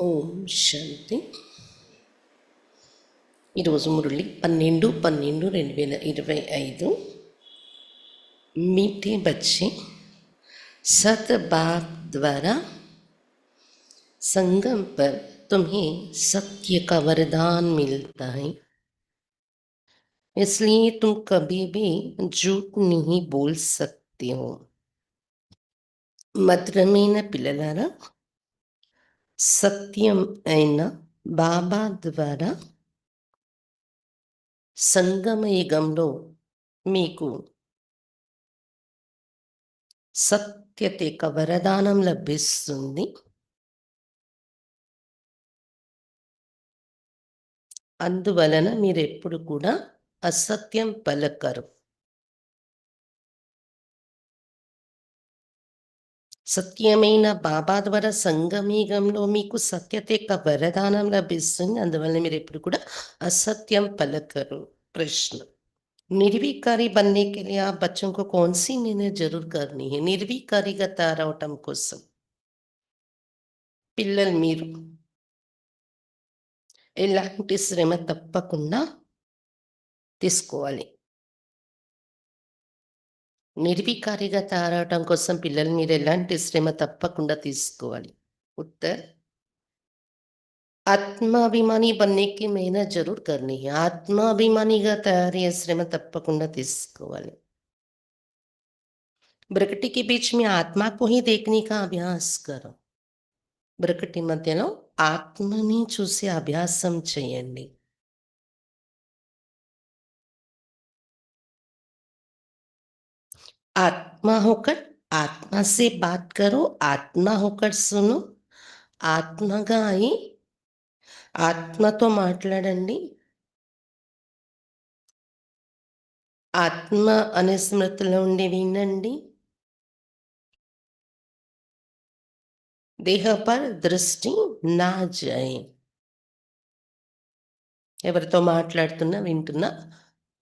ఓం శాంతి. ఈరోజు మురళి 12/12/2025. मीठे बच्चे, सत बाप द्वारा संगम पर तुम्हें सत्य का वरदान मिलता है, इसलिए तुम कभी भी झूठ नहीं बोल सकते हो. మధురమైన పిల్లలారా, సత్యం అయిన బాబా ద్వారా సంగమయుగంలో మీకు సత్యత యొక్క వరదానం లభిస్తుంది. అందువలన మీరెప్పుడు కూడా అసత్యం పలకరు. సత్యమైన బాబా ద్వారా సంగమయుగంలో మీకు సత్యత యొక్క వరదానం లభిస్తుంది. అందువలన మీరు ఎప్పుడు కూడా అసత్యం పలకరు. ప్రశ్న: నిర్వికారి बनने के लिए आप बच्चों को कौन सी मेहनत जरूर करनी है? నిర్వికారిగా తయారవటం కోసం పిల్లలు మీరు ఎలాంటి శ్రమ తప్పకుండా తీసుకోవాలి. నిర్వికారిగా తయారవటం కోసం పిల్లలు మీరు ఎలాంటి శ్రమ తప్పకుండా తీసుకోవాలి. उत्तर: ఆత్మాభిమాని बनने की मेहनत जरूर करनी है. ఆత్మాభిమానిగా తయారయ్యే శ్రమ తప్పకుండా తీసుకోవాలి. ब्रकटी के बीच में आत्मा को ही देखने का अभ्यास करो. బ్రకటి మధ్యలో ఆత్మని చూసే అభ్యాసం చేయండి. आत्मा होकर आत्मा से बात करो, आत्मा होकर सुनो. ఆత్మగా అయి ఆత్మతో మాట్లాడండి. ఆత్మ అనే స్మృతిలో ఉండి వినండి. దేహ పర్ దృష్టి నా జాయే. ఎవరితో మాట్లాడుతున్నా వింటున్నా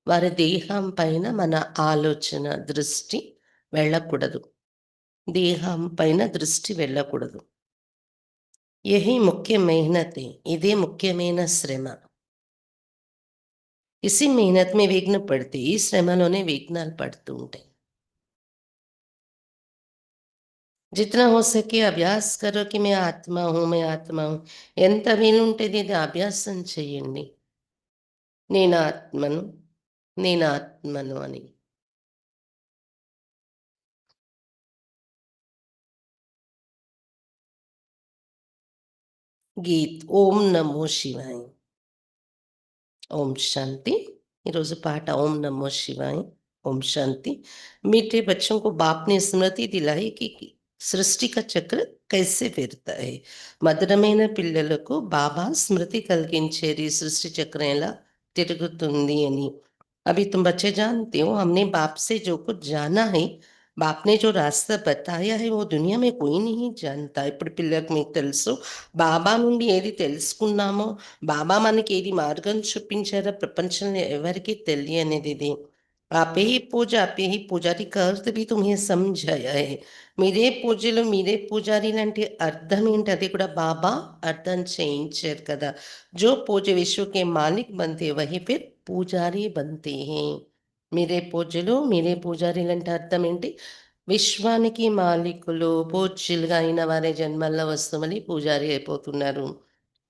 వారి దేహం పైన మన ఆలోచన దృష్టి వెళ్ళకూడదు. దేహం పైన దృష్టి వెళ్ళకూడదు. యహీ ముఖ్య మెహనతే. ఇదే ముఖ్యమైన శ్రమ. इसी मेहनत में विघ्न पड़ते. ఈ శ్రమలోనే విఘ్నాలు పడుతూ ఉంటాయి. जितना हो सके अभ्यास करो कि मैं आत्मा हूँ, मैं आत्मा हूँ. ఎంత వీలుంటేది ఇది అభ్యాసం చేయండి. నేను ఆత్మను, నేను ఆత్మను అని. గీత్. ఓం నమో శివాయ. ఓం శాంతి. ఈరోజు పాట ఓం నమో శివాయ, ओम शांति. मीठे बच्चों को बाप ने स्मृति दिलाई कि सृष्टि का चक्र कैसे फिरता है. మధురమైన పిల్లలకు బాబా స్మృతి కలిగించేది సృష్టి చక్రం ఎలా తిరుగుతుంది అని. अभी तुम बच्चे जानते हो, हमने बाप से जो कुछ जाना है, बाप ने जो रास्ता बताया है वो दुनिया में कोई नहीं जानता. ఇప్పుడు పిల్లలకు మీకు తెలుసు, బాబా నుండి ఏది తెలుసుకున్నామో, బాబా మనకి ఏది మార్గం చూపించారో ప్రపంచంలో ఎవరికీ తెలియనిది ఇది. आपे ही पूजा, आपे ही पुजारी का अर्थ भी तुम्हें समझाया है. మీరే పూజలు, మీరే పూజారి లాంటి అర్థం ఏంటి అది కూడా బాబా అర్థం చేయించారు కదా. जो पूज विश्व के मालिक बनते वही फिर పూజారి बनते हैं. మీరే పూజలు, మీరే పూజారీలు అంటే అర్థం ఏంటి? విశ్వానికి మాలికులు, పూజ్యులుగా అయిన వారే జన్మల్లో వస్తూ మళ్ళీ పూజారి అయిపోతున్నారు.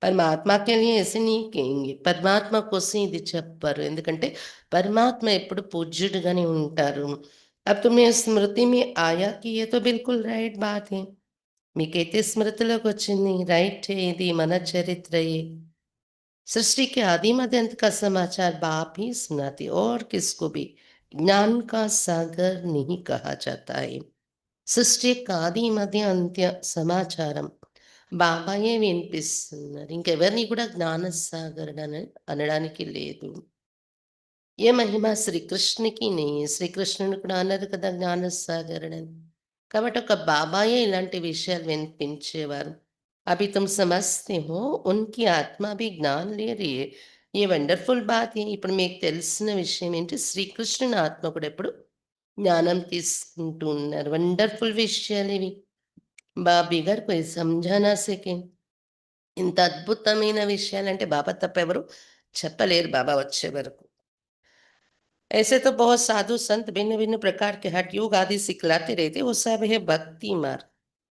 परमात्मा के लिए ऐसे नहीं कहेंगे. పరమాత్మ కోసం ఇది చెప్పరు. ఎందుకంటే పరమాత్మ ఎప్పుడు పూజ్యుడుగానే ఉంటారు. अब तुम्हें स्मृति में आया कि ये तो बिल्कुल राइट बात है. మీకైతే స్మృతిలోకి వచ్చింది. రైట్ ఇది మన చరిత్రయే. सृष्टि के आदि मध्य अंत का समाचार बाप ही सुनाते और किसको भी ज्ञान का सागर नहीं कहा जाता है. సృష్టి యొక్క ఆది మధ్య అంత్య సమాచారం బాబాయే వినిపిస్తున్నారు. ఇంకెవరిని కూడా జ్ఞానసాగరుడు అనడానికి లేదు. ఏ మహిమ శ్రీకృష్ణునికి నెయ్యి. శ్రీకృష్ణుని కూడా అన్నారు కదా జ్ఞానసాగరుడని. కాబట్టి ఒక బాబాయే ఇలాంటి విషయాలు వినిపించేవారు. अभी तुम समझते हो उनकी आत्मा भी ज्ञान ले रही है. ये వండర్ఫుల్ బాత్. ఇప్పుడు మీకు తెలిసిన విషయం ఏంటి? శ్రీకృష్ణుని ఆత్మ కూడా ఎప్పుడు జ్ఞానం తీసుకుంటూ ఉన్నారు. వండర్ఫుల్ విషయాలు ఇవి. బాబీ గారు कोई समझा ना सके. ఇంత అద్భుతమైన విషయాలంటే బాబా తప్ప ఎవరు చెప్పలేరు బాబా వచ్చే వరకు. ऐसे तो बहुत साधु संत भिन्न-भिन्न प्रकार के हठ योग आदि सिखलाते रहते, वो सब है భక్తి మార్గ్.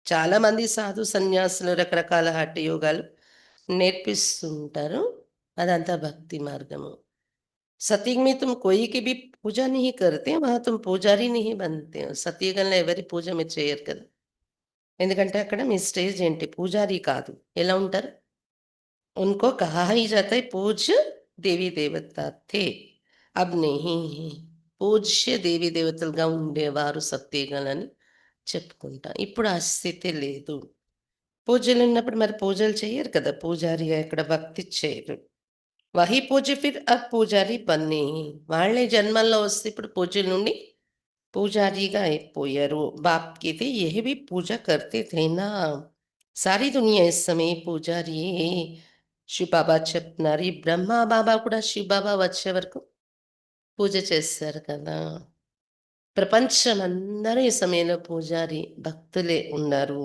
చాలా మంది సాధు సన్యాసులు రకరకాల హఠ యోగాలు నేర్పిస్తూ ఉంటారు. అదంతా భక్తి మార్గము. సత్యుగ में तुम कोई की भी पूजा नहीं करते, वहाँ तुम पुजारी नहीं बनते हो. సత్యయుగంలో ఎవరి పూజ మీరు చేయరు కదా! ఎందుకంటే అక్కడ మీ స్టేజ్ ఏంటి? పూజారి కాదు. ఎలా ఉంటారు? उनको कहा ही जाता है पूज्य देवी देवता थे, अब नहीं है. పూజ్య దేవీ దేవతలుగా ఉండేవారు సత్యయుగాలని చెప్పుకుంటా. ఇప్పుడు ఆ స్థితి లేదు. పూజలున్నప్పుడు మరి పూజలు చెయ్యరు కదా! పూజారి అక్కడ భక్తి చేయరు. వహీ పూజ్య ఫిర్ అబ్ పూజారి బన్నే. వాళ్ళే జన్మల్లో వస్తే ఇప్పుడు పూజ్యుల నుండి పూజారిగా అయిపోయారు. बाप कहते यह भी पूजा करते थे ना. सारी दुनिया इस समय పూజారి శివ్ బాబా చెప్తున్నారు. ఈ బ్రహ్మ బాబా కూడా శివ్ బాబా వచ్చే వరకు పూజ చేస్తారు కదా! ప్రపంచమందరూ ఈ సమయంలో పూజారి భక్తులే ఉన్నారు.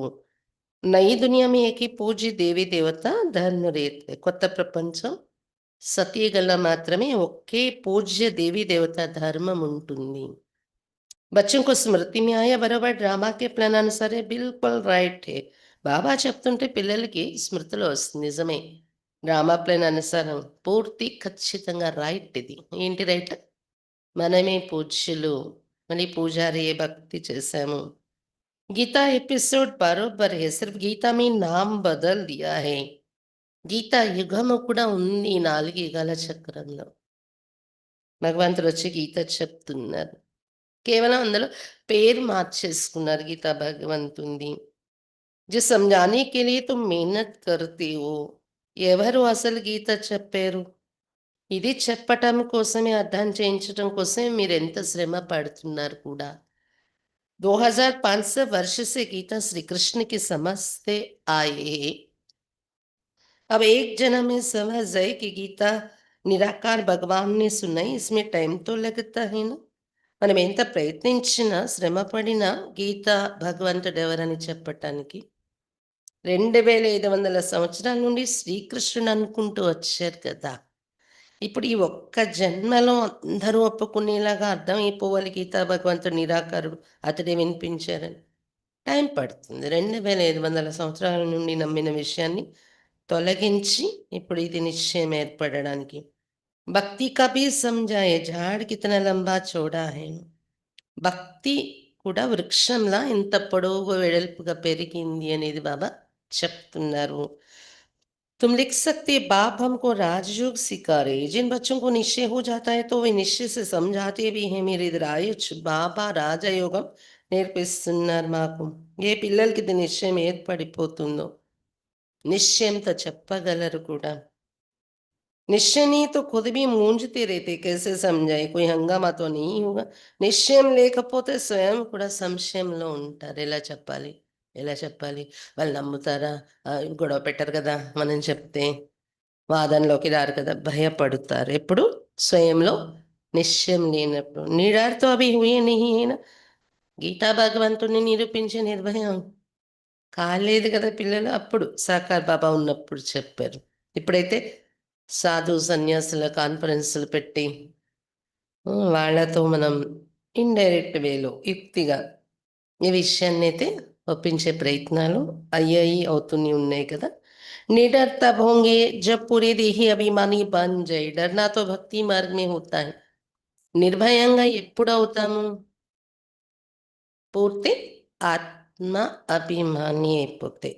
నయి దునియా మే ఏక్ హీ పూజ్య దేవీ దేవత ధర్మ రేత్. కొత్త ప్రపంచం సతీగల మాత్రమే ఒకే పూజ్య దేవీ దేవత ధర్మం ఉంటుంది. बच्चों को स्मृति में आया बराबर ड्रामा के प्लान अनुसार है, बिल्कुल राइट है. బాబా చెప్తుంటే పిల్లలకి స్మృతిలో వస్తుంది. నిజమే. డ్రామా ప్లాన్ అనుసారం పూర్తి ఖచ్చితంగా రైట్ ఇది. ఏంటి రైట్? మనమే పూజ్యులు. మళ్ళీ పూజారి భక్తి చేశాము. गीता एपिसोड बरोबर है, सिर्फ गीता में नाम बदल दिया है. గీతా యుగము కూడా ఉంది 4 యుగాల చక్రంలో. భగవంతుడు వచ్చి గీత చెప్తున్నారు. కేవలం అందులో పేరు మార్చేసుకున్నారు గీతా భగవంతునిది. जो समझाने के लिए तुम मेहनत करते हो. ఎవరు అసలు గీత చెప్పారు? ఇది చెప్పటం కోసమే, అర్థం చేయించటం కోసమే మీరెంత శ్రమ పడుతున్నారు కూడా. 2500 वर्ष से गीता श्री कृष्ण की समझते आए. अब एक जन्म में समझ जाए कि गीता निराकार भगवान ने सुनाई, इसमें टाइम तो लगता है ना. మనం ఎంత ప్రయత్నించినా, శ్రమ పడినా గీత భగవంతుడెవరని చెప్పటానికి 2500 సంవత్సరాల నుండి శ్రీకృష్ణుడు అనుకుంటూ వచ్చారు కదా! ఇప్పుడు ఈ ఒక్క జన్మలో అందరూ ఒప్పుకునేలాగా అర్థమైపోవాలి గీతా భగవంతుడు నిరాకారుడు, అతడే వినిపించారని. టైం పడుతుంది. 2500 సంవత్సరాల నుండి నమ్మిన విషయాన్ని తొలగించి ఇప్పుడు ఇది నిశ్చయం ఏర్పడడానికి. భక్తి కభీ సమझाए झाड़ कितना लंबा चौड़ा है. భక్తి కూడా వృక్షంలా ఇంత పొడవుగా వెడల్పుగా పెరిగింది అనేది బాబా చెప్తున్నారు. तुम लिख सकते बाप हमको राजयोग सिखा रहे. जिन बच्चों को निश्चय हो जाता है तो वे निश्चय से समझाते भी हैं. మీరు ఇది రాయొచ్చు. బాబా రాజయోగం నేర్పిస్తున్నారు మాకు. ఏ పిల్లలకి ఇది నిశ్చయం ఏర్పడిపోతుందో నిశ్చయంతో చెప్పగలరు కూడా. निश्चय नहीं तो खुद भी मूंझते रहते, कैसे समझाए, कोई हंगामा तो नहीं होगा. నిశ్చయం లేకపోతే స్వయం కూడా సంశయంలో ఉంటారు. ఎలా చెప్పాలి? ఎలా చెప్పాలి? వాళ్ళు నమ్ముతారా? గొడవ పెట్టరు కదా! మనం చెప్తే. వాదనలోకి రారు కదా! భయపడుతారు. ఎప్పుడు? స్వయంలో నిశ్చయం లేనప్పుడు. నిడర్ తో అభి హుయే నహీ హై నా. గీతా భగవంతుడిని నిరూపించే నిర్భయం కాలేదు కదా పిల్లలు. అప్పుడు సాకార్ బాబా ఉన్నప్పుడు చెప్పారు. ఇప్పుడైతే సాధు సన్యాసుల కాన్ఫరెన్సులు పెట్టి వాళ్ళతో మనం ఇండైరెక్ట్ వేలో యుక్తిగా ఈ విషయాన్నైతే ఒప్పించే ప్రయత్నాలు అయ్యాయి, అవుతూనే ఉన్నాయి కదా. निडर तब होंगे जब पूरे देही अभिमानी बन जाए. डरना तो भक्ति मार्ग में होता है. నిర్భయంగా ఎప్పుడు అవుతాము? పూర్తి ఆత్మ అభిమాని అయిపోతే.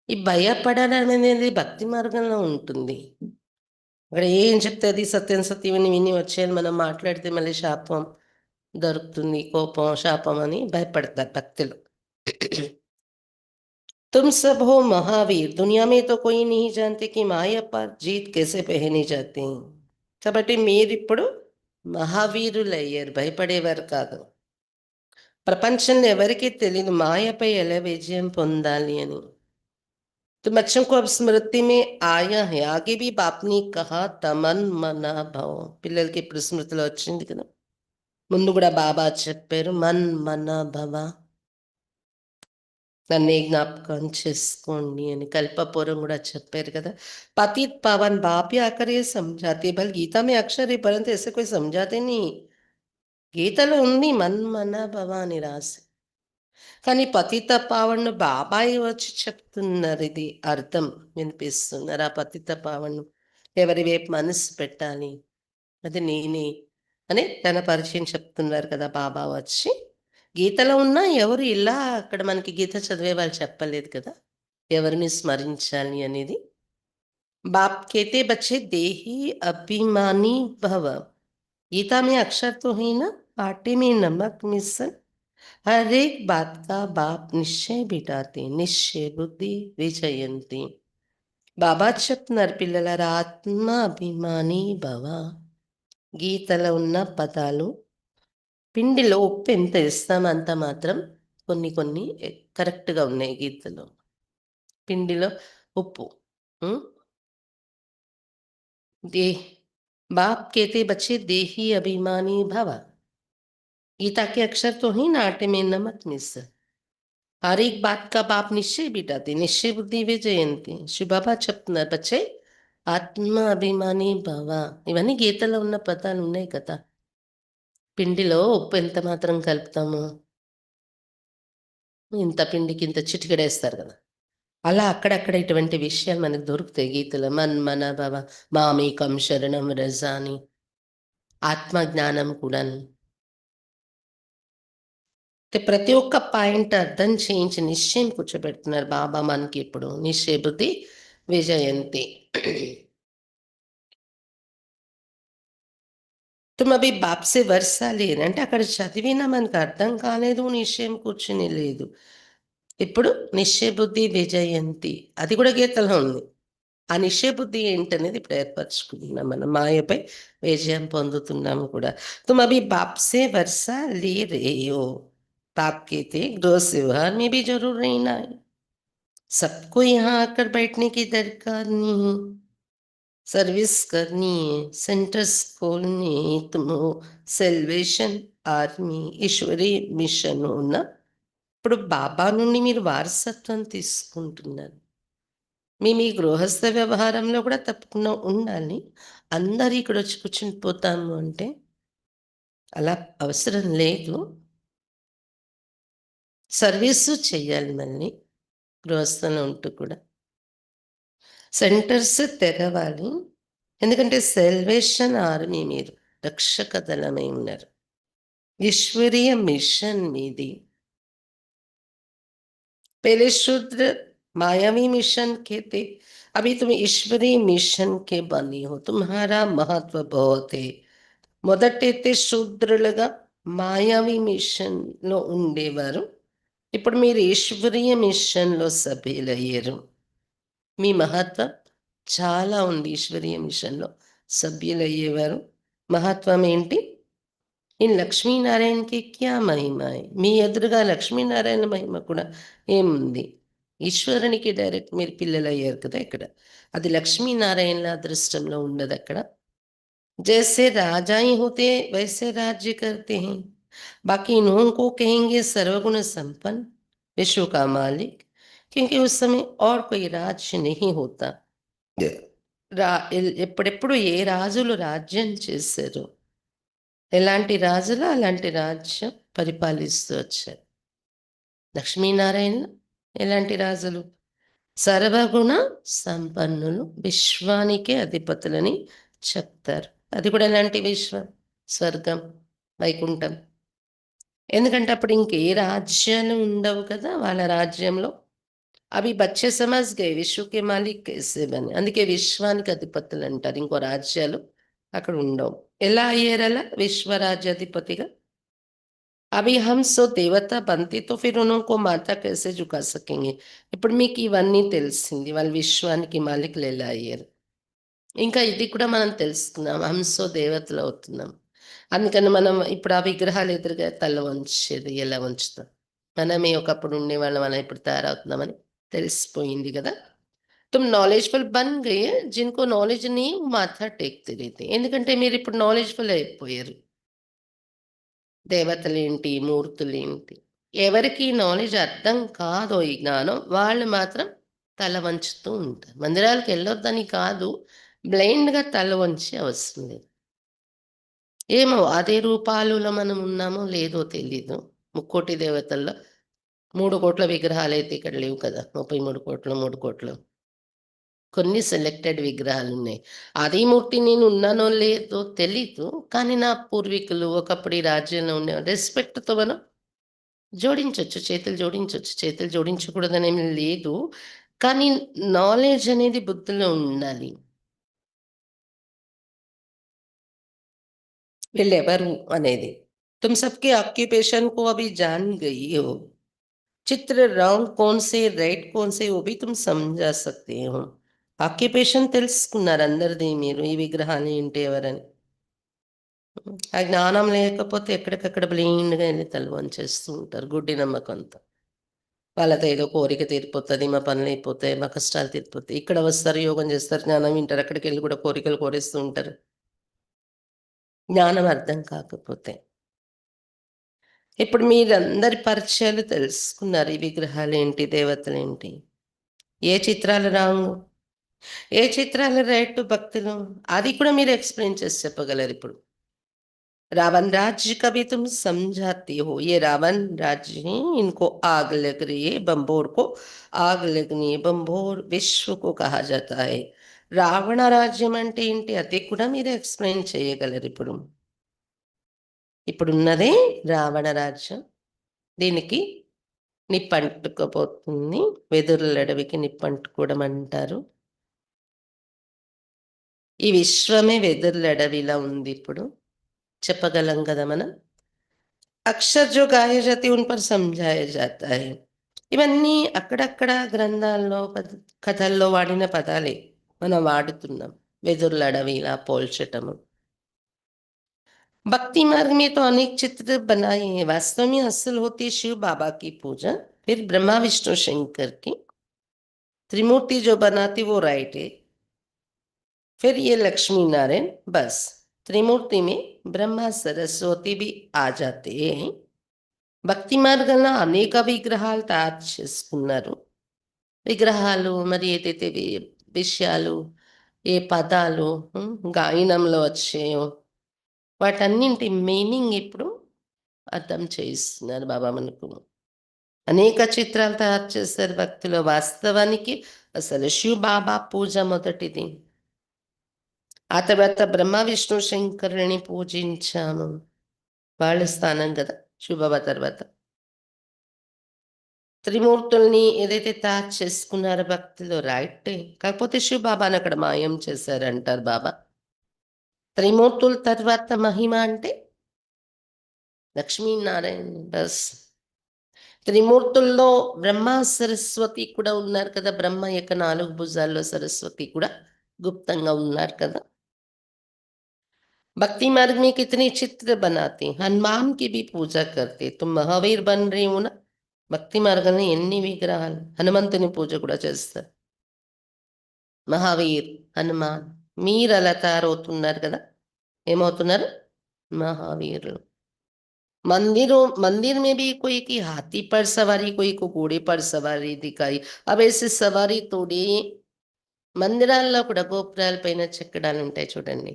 ఈ భయపడడం అనేది భక్తి మార్గంలో ఉంటుంది. అక్కడ ఏం చెప్తే అది సత్యం సత్యమని విని వచ్చేయాలి, మనం మాట్లాడితే మళ్ళీ శాపం దొరుకుతుంది, కోపం శాపం అని భయపడతారు భక్తులు. तुम सब हो महावीर, दुनिया में तो कोई नहीं जानते कि माया पर जीत कैसे पहनी जाती है. కాబట్టి మీరిప్పుడు మహావీరులయ్యారు, భయపడేవారు కాదు. ప్రపంచంలో ఎవరికీ తెలియదు మాయపై ఎలా విజయం పొందాలి అని. तो बच्चों को अब स्मृति में आया है. आगे भी बाप ने कहा तमन मना भव. పిల్లలకి ఇప్పుడు స్మృతిలో వచ్చింది కదా. ముందు కూడా బాబా చెప్పారు మన్ మన భవ. నన్నే జ్ఞాపకం చేసుకోండి అని కల్పపురం కూడా చెప్పారు కదా. పతిత్ పావన్ बाप ही आकर ये समझाते, भले गीता में अक्षर है परंतु ऐसे कोई समझाते नहीं. గీతలో ఉంది మన్మన భవ అని రాసి, కానీ పతిత పావన్ బాబాయి వచ్చి చెప్తున్నారు. ఇది అర్థం వినిపిస్తున్నారు. ఆ పతిత పావన్ ఎవరి వైపు మనసు పెట్టాలి అది నేనే అని తన పరిచయం చెప్తున్నారు కదా బాబా వచ్చి. గీతలో ఉన్న ఎవరు ఇలా అక్కడ మనకి గీత చదివే వాళ్ళు చెప్పలేదు కదా ఎవరిని స్మరించాలి అనేది. बाप कहते बच्चे देही अभिमानी भव. गीता में अक्षर तो है ना, आटे में नमक मिसल, हर एक बात का बाप निश्चय बिठाते, निश्चय बुद्धि विजयंती. బాబా చెప్తున్నారు పిల్లలారా, ఆత్మ అభిమాని భవ. గీతలో ఉన్న పదాలు పిండిలో ఉప్పు ఎంత ఇస్తామో అంత మాత్రం కొన్ని కొన్ని కరెక్ట్గా ఉన్నాయి గీతలో. పిండిలో ఉప్పు दे बाप कहते बच्चे देही अभिमानी भव. गीता के अक्षर तो ही ना, आटे में नमक मिस, हर एक बात का बाप निश्चय बिठाते, निश्चय बुद्धि विजयंती. శివ బాబా చెప్తున్నారు బచ్చే ఆత్మ అభిమాని భవ. ఇవన్నీ గీతలో ఉన్న పదాలు ఉన్నాయి కదా. పిండిలో ఉప్పు ఎంత మాత్రం కలుపుతాము, ఇంత పిండికి ఇంత చిటికెడేస్తారు కదా. అలా అక్కడక్కడ ఇటువంటి విషయాలు మనకు దొరుకుతాయి గీతలో. మన్మన భవ, మామేకం శరణం రజ అని ఆత్మజ్ఞానం కూడా. ప్రతి ఒక్క పాయింట్ అర్థం చేయించి నిశ్చయం కూర్చోబెడుతున్నారు బాబా మనకి ఇప్పుడు. నిశ్చయ బుద్ధి విజయంతి. తుమ్ అభి బాప్ సే వర్షా లేరు అంటే అక్కడ చదివినా మనకు అర్థం కాలేదు, నిశ్చయం కూర్చుని లేదు. ఇప్పుడు నిశ్చయ బుద్ధి విజయంతి అది కూడా గీతలో ఉంది. ఆ నిశ్చయ బుద్ధి ఏంటనేది ఇప్పుడు ఏర్పరచుకుంటున్నాం మనం. మాయపై విజయం పొందుతున్నాము కూడా. తుమ్ అభి బాప్ సే వర్షా లే రే హో. बाप कहते गृह व्यवहार में भी जरूर रहना है, सबको यहाँ आकर बैठने की दरकार नहीं है, सर्विस करनी है, सेंटर्स खोलने तुम हो, సెల్వేషన్ ఆర్మీ ఈశ్వరీ మిషన్ ఉన్న. ఇప్పుడు బాబా నుండి మీరు వారసత్వం తీసుకుంటున్నారు. మీ గృహస్థ వ్యవహారంలో కూడా తప్పకుండా ఉండాలి. అందరు ఇక్కడ వచ్చి కూర్చుని పోతాము అంటే అలా అవసరం లేదు. సర్వీసు చెయ్యాలి మళ్ళీ గృహస్థంలో ఉంటూ కూడా. సెంటర్స్ తెరవాలి, ఎందుకంటే సెల్వేషన్ ఆర్మీ మీరు రక్షక దళమై ఉన్నారు. ఈశ్వరీయ మిషన్ మీది. पहले शूद्र मायावी मिशन के थे, अभी तुम ईश्वरीय मिशन के बनी हो, तुम्हारा महत्व बहुत है. మొదటైతే శూద్రులుగా మాయావి మిషన్లో ఉండేవారు, ఇప్పుడు మీరు ఈశ్వరీయ మిషన్లో సభ్యులయ్యారు. మీ మహత్వం చాలా ఉంది. ఈశ్వరీయ మిషన్లో సభ్యులయ్యేవారు. మహత్వం ఏంటి? ఈ లక్ష్మీనారాయణకి క్యా మహిమ, మీ ఎదురుగా లక్ష్మీనారాయణ మహిమ కూడా ఏముంది? ఈశ్వరునికి డైరెక్ట్ మీరు పిల్లలు అయ్యారు కదా ఇక్కడ. అది లక్ష్మీనారాయణల అదృష్టంలో ఉండదు అక్కడ. जैसे राजा ही होते वैसे राज्य करते हैं, बाकी इन्हों को कहेंगे सर्वगुण संपन्न विश्व का मालिक, क्योंकि उस समय और कोई राज्य नहीं होता. ఎప్పుడెప్పుడు ఏ రాజులు రాజ్యం చేశారు, ఎలాంటి రాజులు అలాంటి రాజ్యం పరిపాలిస్తూ వచ్చారు. లక్ష్మీనారాయణ ఎలాంటి రాజులు? సర్వగుణ సంపన్నులు, విశ్వానికే అధిపతులని చెప్తారు. అది కూడా ఎలాంటి విశ్వం? స్వర్గం, వైకుంఠం. ఎందుకంటే అప్పుడు ఇంకే రాజ్యాలు ఉండవు కదా వాళ్ళ రాజ్యంలో. అవి బచ్చే సమజ్ గए విశ్వ కే మాలిక్ कैसे बने, అందుకే విశ్వానికి అధిపతులు అంటారు. ఇంకో రాజ్యాలు అక్కడ ఉండవు. ఎలా అయ్యారు అలా విశ్వరాజ్యాధిపతిగా? అవి हम सो देवता बनते तो फिर उनको माता कैसे झुका सकेंगे. ఇప్పుడు మీకు ఇవన్నీ తెలిసింది, వాళ్ళు విశ్వానికి మాలికులు ఎలా అయ్యారు. ఇంకా ఇది కూడా మనం తెలుసుకున్నాం, హంసో దేవతలు అవుతున్నాం. అందుకని మనం ఇప్పుడు ఆ విగ్రహాలు ఎదురుగా తల వంచేది ఎలా వంచుతాం? మనమే ఒకప్పుడు ఉండేవాళ్ళం, మనం ఇప్పుడు తయారవుతున్నామని తెలిసిపోయింది కదా. తుమ్ knowledgeful bun Gaye, GENCO knowledge నీ మాథా టేక్తే రీతే. ఎందుకంటే మీరు ఇప్పుడు నాలెడ్జ్ఫుల్ అయిపోయారు. దేవతలేంటి, మూర్తులేంటి, ఎవరికి నాలెడ్జ్ అర్థం కాదో ఈ జ్ఞానం, వాళ్ళు మాత్రం తల వంచుతూ ఉంటారు. మందిరాలకెళ్ళొద్దని కాదు, బ్లైండ్‌గా తల వంచే అవసరం లేదు. ఏమో అదే రూపాలులో మనం ఉన్నామో లేదో తెలీదు. ముక్కోటి దేవతల్లో 3,00,00,000 విగ్రహాలైతే ఇక్కడ లేవు కదా! 33,00,00,000, 3,00,00,000. కొన్ని సెలెక్టెడ్ విగ్రహాలున్నాయి. అదే మూర్తి నేను ఉన్నానో లేదో తెలీదు. కానీ నా పూర్వీకులు ఒకప్పుడు ఈ రాజ్యంలో ఉండే రెస్పెక్ట్‌తో మనం జోడించొచ్చు. చేతులు జోడించొచ్చు. చేతులు జోడించకూడదనేమి లేదు. కానీ నాలెడ్జ్ అనేది బుద్ధిలో ఉండాలి. వీళ్ళెవరు అనేది. तुम सबके ऑक्यूपेशन को अभी जान गई हो। चित्र रॉन्ग कौन से రైట్ कौन से वो भी तुम समझा सकते हो। ఆక్యుపేషన్ తెలుసుకున్నారు అందరిది మీరు. ఈ విగ్రహాలు ఏంటి ఎవరని. ఆ జ్ఞానం లేకపోతే ఎక్కడికక్కడ బ్లైండ్‌గా ఎళ్లి తల వంచేస్తూ ఉంటారు. గుడ్డి నమ్మకంతో. వాళ్ళతో ఏదో కోరిక తీరిపోతది. మా పనులయిపోతాయి. మా కష్టాలు తీరిపోతాయి. ఇక్కడ వస్తారు, యోగం చేస్తారు, జ్ఞానం వింటారు. అక్కడికెళ్ళి కూడా కోరికలు కోరేస్తూ ఉంటారు. జ్ఞానం అర్థం కాకపోతే. ఇప్పుడు మీరందరి పరిచయాలు తెలుసుకున్నారు. ఈ విగ్రహాలేంటి, దేవతలేంటి. ఏ చిత్రాలు రాంగు, ఏ చిత్రాలు రైటు భక్తిలో, అది కూడా మీరు ఎక్స్‌ప్లెయిన్ చేసి చెప్పగలరిప్పుడు. रावण राज्य का भी तुम समझाती हो। ये रावण राज्य है, इनको आग लग रही है, बंभोर को आग लगनी है। बंभोर विश्व को कहा जाता है। రావణ రాజ్యం అంటే ఏంటి అది కూడా మీరు ఎక్స్‌ప్లెయిన్ చేయగలరు ఇప్పుడు. ఇప్పుడున్నదే రావణ రాజ్యం. దీనికి నిప్పంటుకుపోతుంది. వెదురులడవికి నిప్పంటుకోవడం అంటారు. ఈ విశ్వమే వెదురులడవిలా ఉందిప్పుడు. చెప్పగలం కదా మనం. అక్షర్ జో గాయే జాతే ఉన్ పర్ సమझाया जाता है. ఇవన్నీ అక్కడక్కడ గ్రంథాల్లో కథల్లో వాడిన పదాలే మనం వాడుతున్నాం. వెదురులడవి ఇలా పోల్చటము. भक्ति मार्ग में तो अनेक चित्र बनाए हैं। वास्तव में असल होती है शिव बाबा की पूजा, फिर ब्रह्मा विष्णु शंकर की त्रिमूर्ति जो बनाती वो राइट है। फिर ये लक्ष्मी नारायण, बस त्रिमूर्ति में ब्रह्मा सरस्वती भी आ जाते हैं। భక్తి మార్గంలో అనేక విగ్రహాలు తయారు చేసుకున్నారు. విగ్రహాలు మరి ఏదైతే విషయాలు, ఏ పదాలు గాయనంలో వచ్చాయో వాటన్నింటి మీనింగ్ ఇప్పుడు అర్థం చేయిస్తున్నారు బాబా మనకు. అనేక చిత్రాలు తయారు చేశారు భక్తిలో. వాస్తవానికి అసలు శివ్ బాబా పూజ మొదటిది. ఆ తర్వాత బ్రహ్మ విష్ణు శంకరుని పూజించాము. వాళ్ళ స్థానం కదా శివబాబా తర్వాత. త్రిమూర్తుల్ని ఏదైతే తయారు చేసుకున్నారో భక్తిలో రైటే. కాకపోతే శివ్ బాబాని అక్కడ మాయం చేశారంటారు బాబా. త్రిమూర్తుల తర్వాత మహిమ అంటే లక్ష్మీనారాయణ బస్. త్రిమూర్తుల్లో బ్రహ్మ, సరస్వతి కూడా ఉన్నారు కదా! బ్రహ్మ యొక్క 4 భుజాల్లో సరస్వతి కూడా గుప్తంగా ఉన్నారు కదా! भक्ति मार्ग में कितने चित्र बनाते हैं, हनुमान की भी पूजा करते, तुम महावीर बन रही हो ना. భక్తి మార్గంలో ఎన్ని విగ్రహాలు, హనుమంతుని పూజ కూడా చేస్తారు. మహావీర్, హనుమాన్, మీరు అలా తయారవుతున్నారు కదా. ఏమవుతున్నారు? महावीर। मंदिर में भी कोई की हाथी पर सवारी, कोई को घोड़े पर सवारी दिखाई। अब ऐसे सवारी తోడి మందిరాల్లో కూడా గోపురాల పైన చెక్కడాలు ఉంటాయి చూడండి.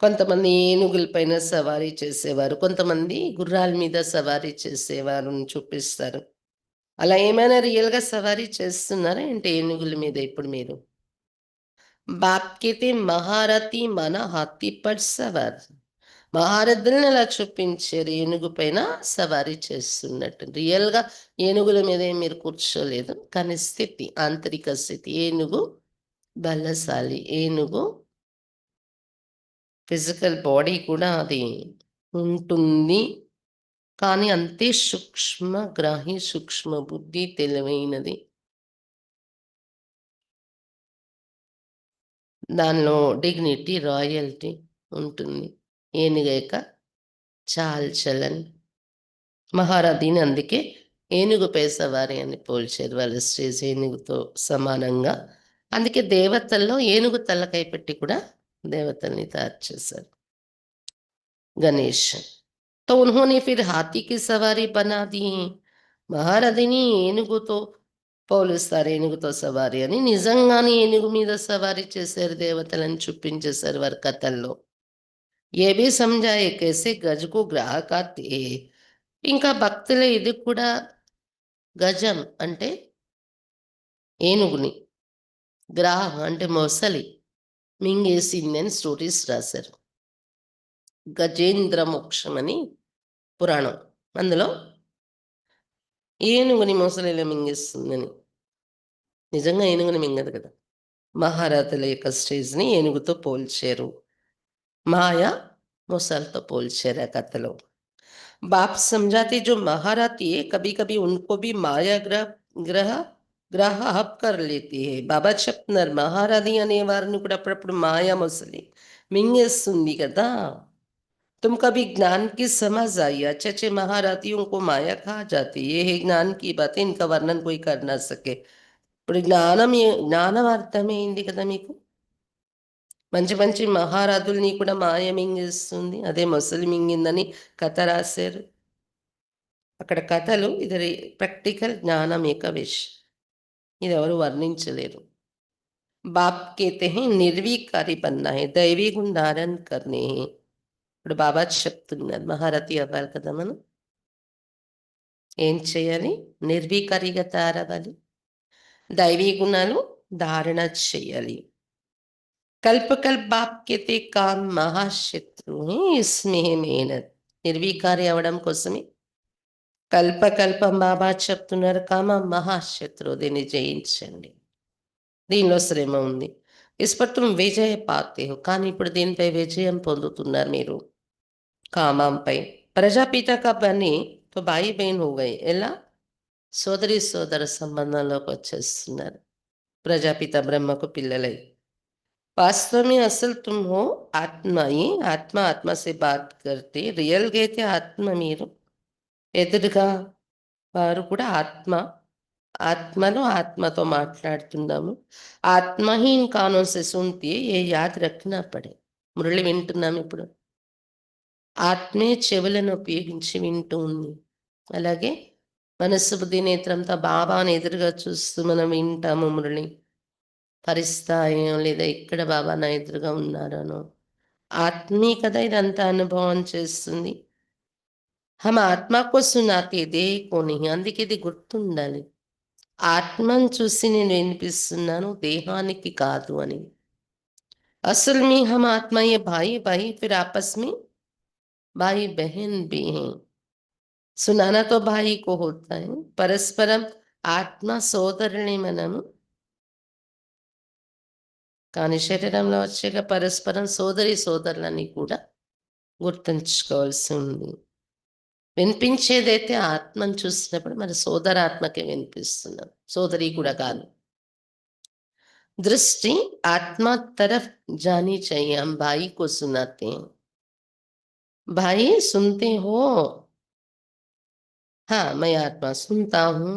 కొంతమంది ఏనుగుల పైన సవారీ చేసేవారు, కొంతమంది గుర్రాల మీద సవారీ చేసేవారిని చూపిస్తారు. అలా ఏమైనా రియల్‌గా సవారీ చేస్తున్నారా ఏంటి ఏనుగుల మీద ఇప్పుడు మీరు? बात कहते महारथी మన हाथी पर सवार। మహారథుల్ని అలా చూపించారు. ఏనుగు పైన సవారీ చేస్తున్నట్టు. రియల్‌గా ఏనుగుల మీద ఏం మీరు కూర్చోలేదు. కానీ స్థితి, ఆంతరిక స్థితి. ఏనుగు బలశాలి. ఏనుగు ఫిజికల్ బాడీ కూడా అది ఉంటుంది. కానీ అంతే సూక్ష్మగ్రాహి, సూక్ష్మ బుద్ధి, తెలివైనది. దానిలో డిగ్నిటీ, రాయల్టీ ఉంటుంది. ఏనుగు యొక్క చాల్ చలన్. మహారథిని అందుకే ఏనుగుపై సవారి అని పోల్చారు. వాళ్ళ స్టేజ్ ఏనుగుతో సమానంగా. అందుకే దేవతల్లో ఏనుగు తలకాయ పెట్టి కూడా దేవతల్ని తయారు చేశారు. गणेश तो उन्होंने फिर हाथी की सवारी बना दी। మహారథిని ఏనుగుతో పోలుస్తారు, ఏనుగుతో సవారి అని. నిజంగానే ఏనుగు మీద సవారీ చేశారు దేవతలని చూపించేశారు వారి కథల్లో. ఏ భీ సమझाए कैसे गज को ग्राह आते. ఇంకా భక్తుల ఇది కూడా గజం అంటే ఏనుగుని, గ్రాహ అంటే మొసలి మింగేసిందని స్టోరీస్ రాశారు. గజేంద్ర మోక్షం అని పురాణం. అందులో ఏనుగుని మొసలిలా మింగేస్తుందని. నిజంగా ఏనుగుని మింగదు కదా! మహారథుల యొక్క స్టేజ్‌ని ఏనుగుతో పోల్చారు. మాయ మొసలితో పోల్చారు ఆ కథలో. बाप समझाते जो महारथी है कभी-कभी उनको भी माया గ్రహ గ్రహ హప్ कर लेती है. బాబా చెప్తున్నారు మహారథి అనే వారిని కూడా అప్పుడప్పుడు మాయా మొసలి మింగేస్తుంది కదా! तुम कभी ज्ञान की समझ आई. अच्छे-अच्छे महारथियों को माया खा जाती है. ये है ज्ञान की बातें, इनका वर्णन कोई कर ना सके. ఇప్పుడు జ్ఞానం అర్థమైంది కదా మీకు. మంచి మంచి మహారథుల్ని కూడా మాయ మింగేస్తుంది. అదే మొసలి మింగిందని కథ రాశారు. అక్కడ కథలు ఇది ప్రాక్టికల్ జ్ఞానం యొక్క విషయం. ఇది ఎవరు వర్ణించలేరు. బాప్ कहते हैं निर्विकारी बनना है, दैवी गुण धारण करने हैं. ఇప్పుడు బాబా చెప్తున్నారు మహారథి అవ్వాలి కదా మనం. ఏం చేయాలి? నిర్వికారిగా తయారవ్వాలి. దైవీ గుణాలు ధారణ చేయాలి. कल्प कल्प बाप कहते काम महाशत्रु है, इसमें है मेहनत. నిర్వికారి అవ్వడం కోసమే కల్పకల్పం బాబా చెప్తున్నారు కామ మహాశత్రు, దీన్ని జయించండి. దీనిలో శ్రమ ఉంది. ఇస్ పర్ తుమ్ విజయ పాతే హో, కానీ ఇప్పుడు దీనిపై విజయం పొందుతున్నారు మీరు. కామంపై. ప్రజాపిత కా బని తో భాయి బహన్ హో గయే. ఎలా? సోదరి సోదర సంబంధంలోకి వచ్చేస్తున్నారు. ప్రజాపిత బ్రహ్మకు పిల్లలై. वास्तव में असल तुम हो आत्मा ही. आत्मा आत्मा से बात करते. रियल గా అయితే ఆత్మ మీరు, ఎదురుగా వారు కూడా ఆత్మ. ఆత్మలో ఆత్మతో మాట్లాడుతున్నాము. ఆత్మ ही इन कानों से सुनती है, ये याद रखना पड़े. మురళి వింటున్నాం ఇప్పుడు. ఆత్మే చెవులను ఉపయోగించి వింటూ ఉంది. అలాగే మనస్సు బుద్ధి నేత్రంతో బాబాను ఎదురుగా చూస్తూ మనం వింటాము మురళి. పరిస్థాయం లేదా ఇక్కడ బాబా నా ఎదురుగా ఉన్నారనో. ఆత్మే కదా ఇదంతా అనుభవం చేస్తుంది. హమ ఆత్మకు సునాతే దేహ్ కో నహీ. అందుకే ఇది గుర్తుండాలి. ఆత్మను చూసి నేను వినిపిస్తున్నాను, దేహానికి కాదు అని. అసలు మీ హమ్ ఆత్మ ఏ భాయి భాయి ఫిర్ ఆపస్ మే భాయి బహన్ భీ హై. సునానా తో భాయి కో హోతా హై. పరస్పరం ఆత్మ సోదరుని మనము, కానీ శరీరంలో వచ్చాక పరస్పరం సోదరి సోదరులని కూడా గుర్తుంచుకోవాల్సి ఉంది. వినిపించేదైతే ఆత్మను చూసినప్పుడు మరి సోదరాత్మకే వినిపిస్తున్నాం, సోదరి కూడా కాదు. दृष्टि आत्मा तरफ जानी चाहिए. हम भाई को सुनाते हैं. भाई सुनते हो? हाँ, मैं आत्मा सुनता हूँ.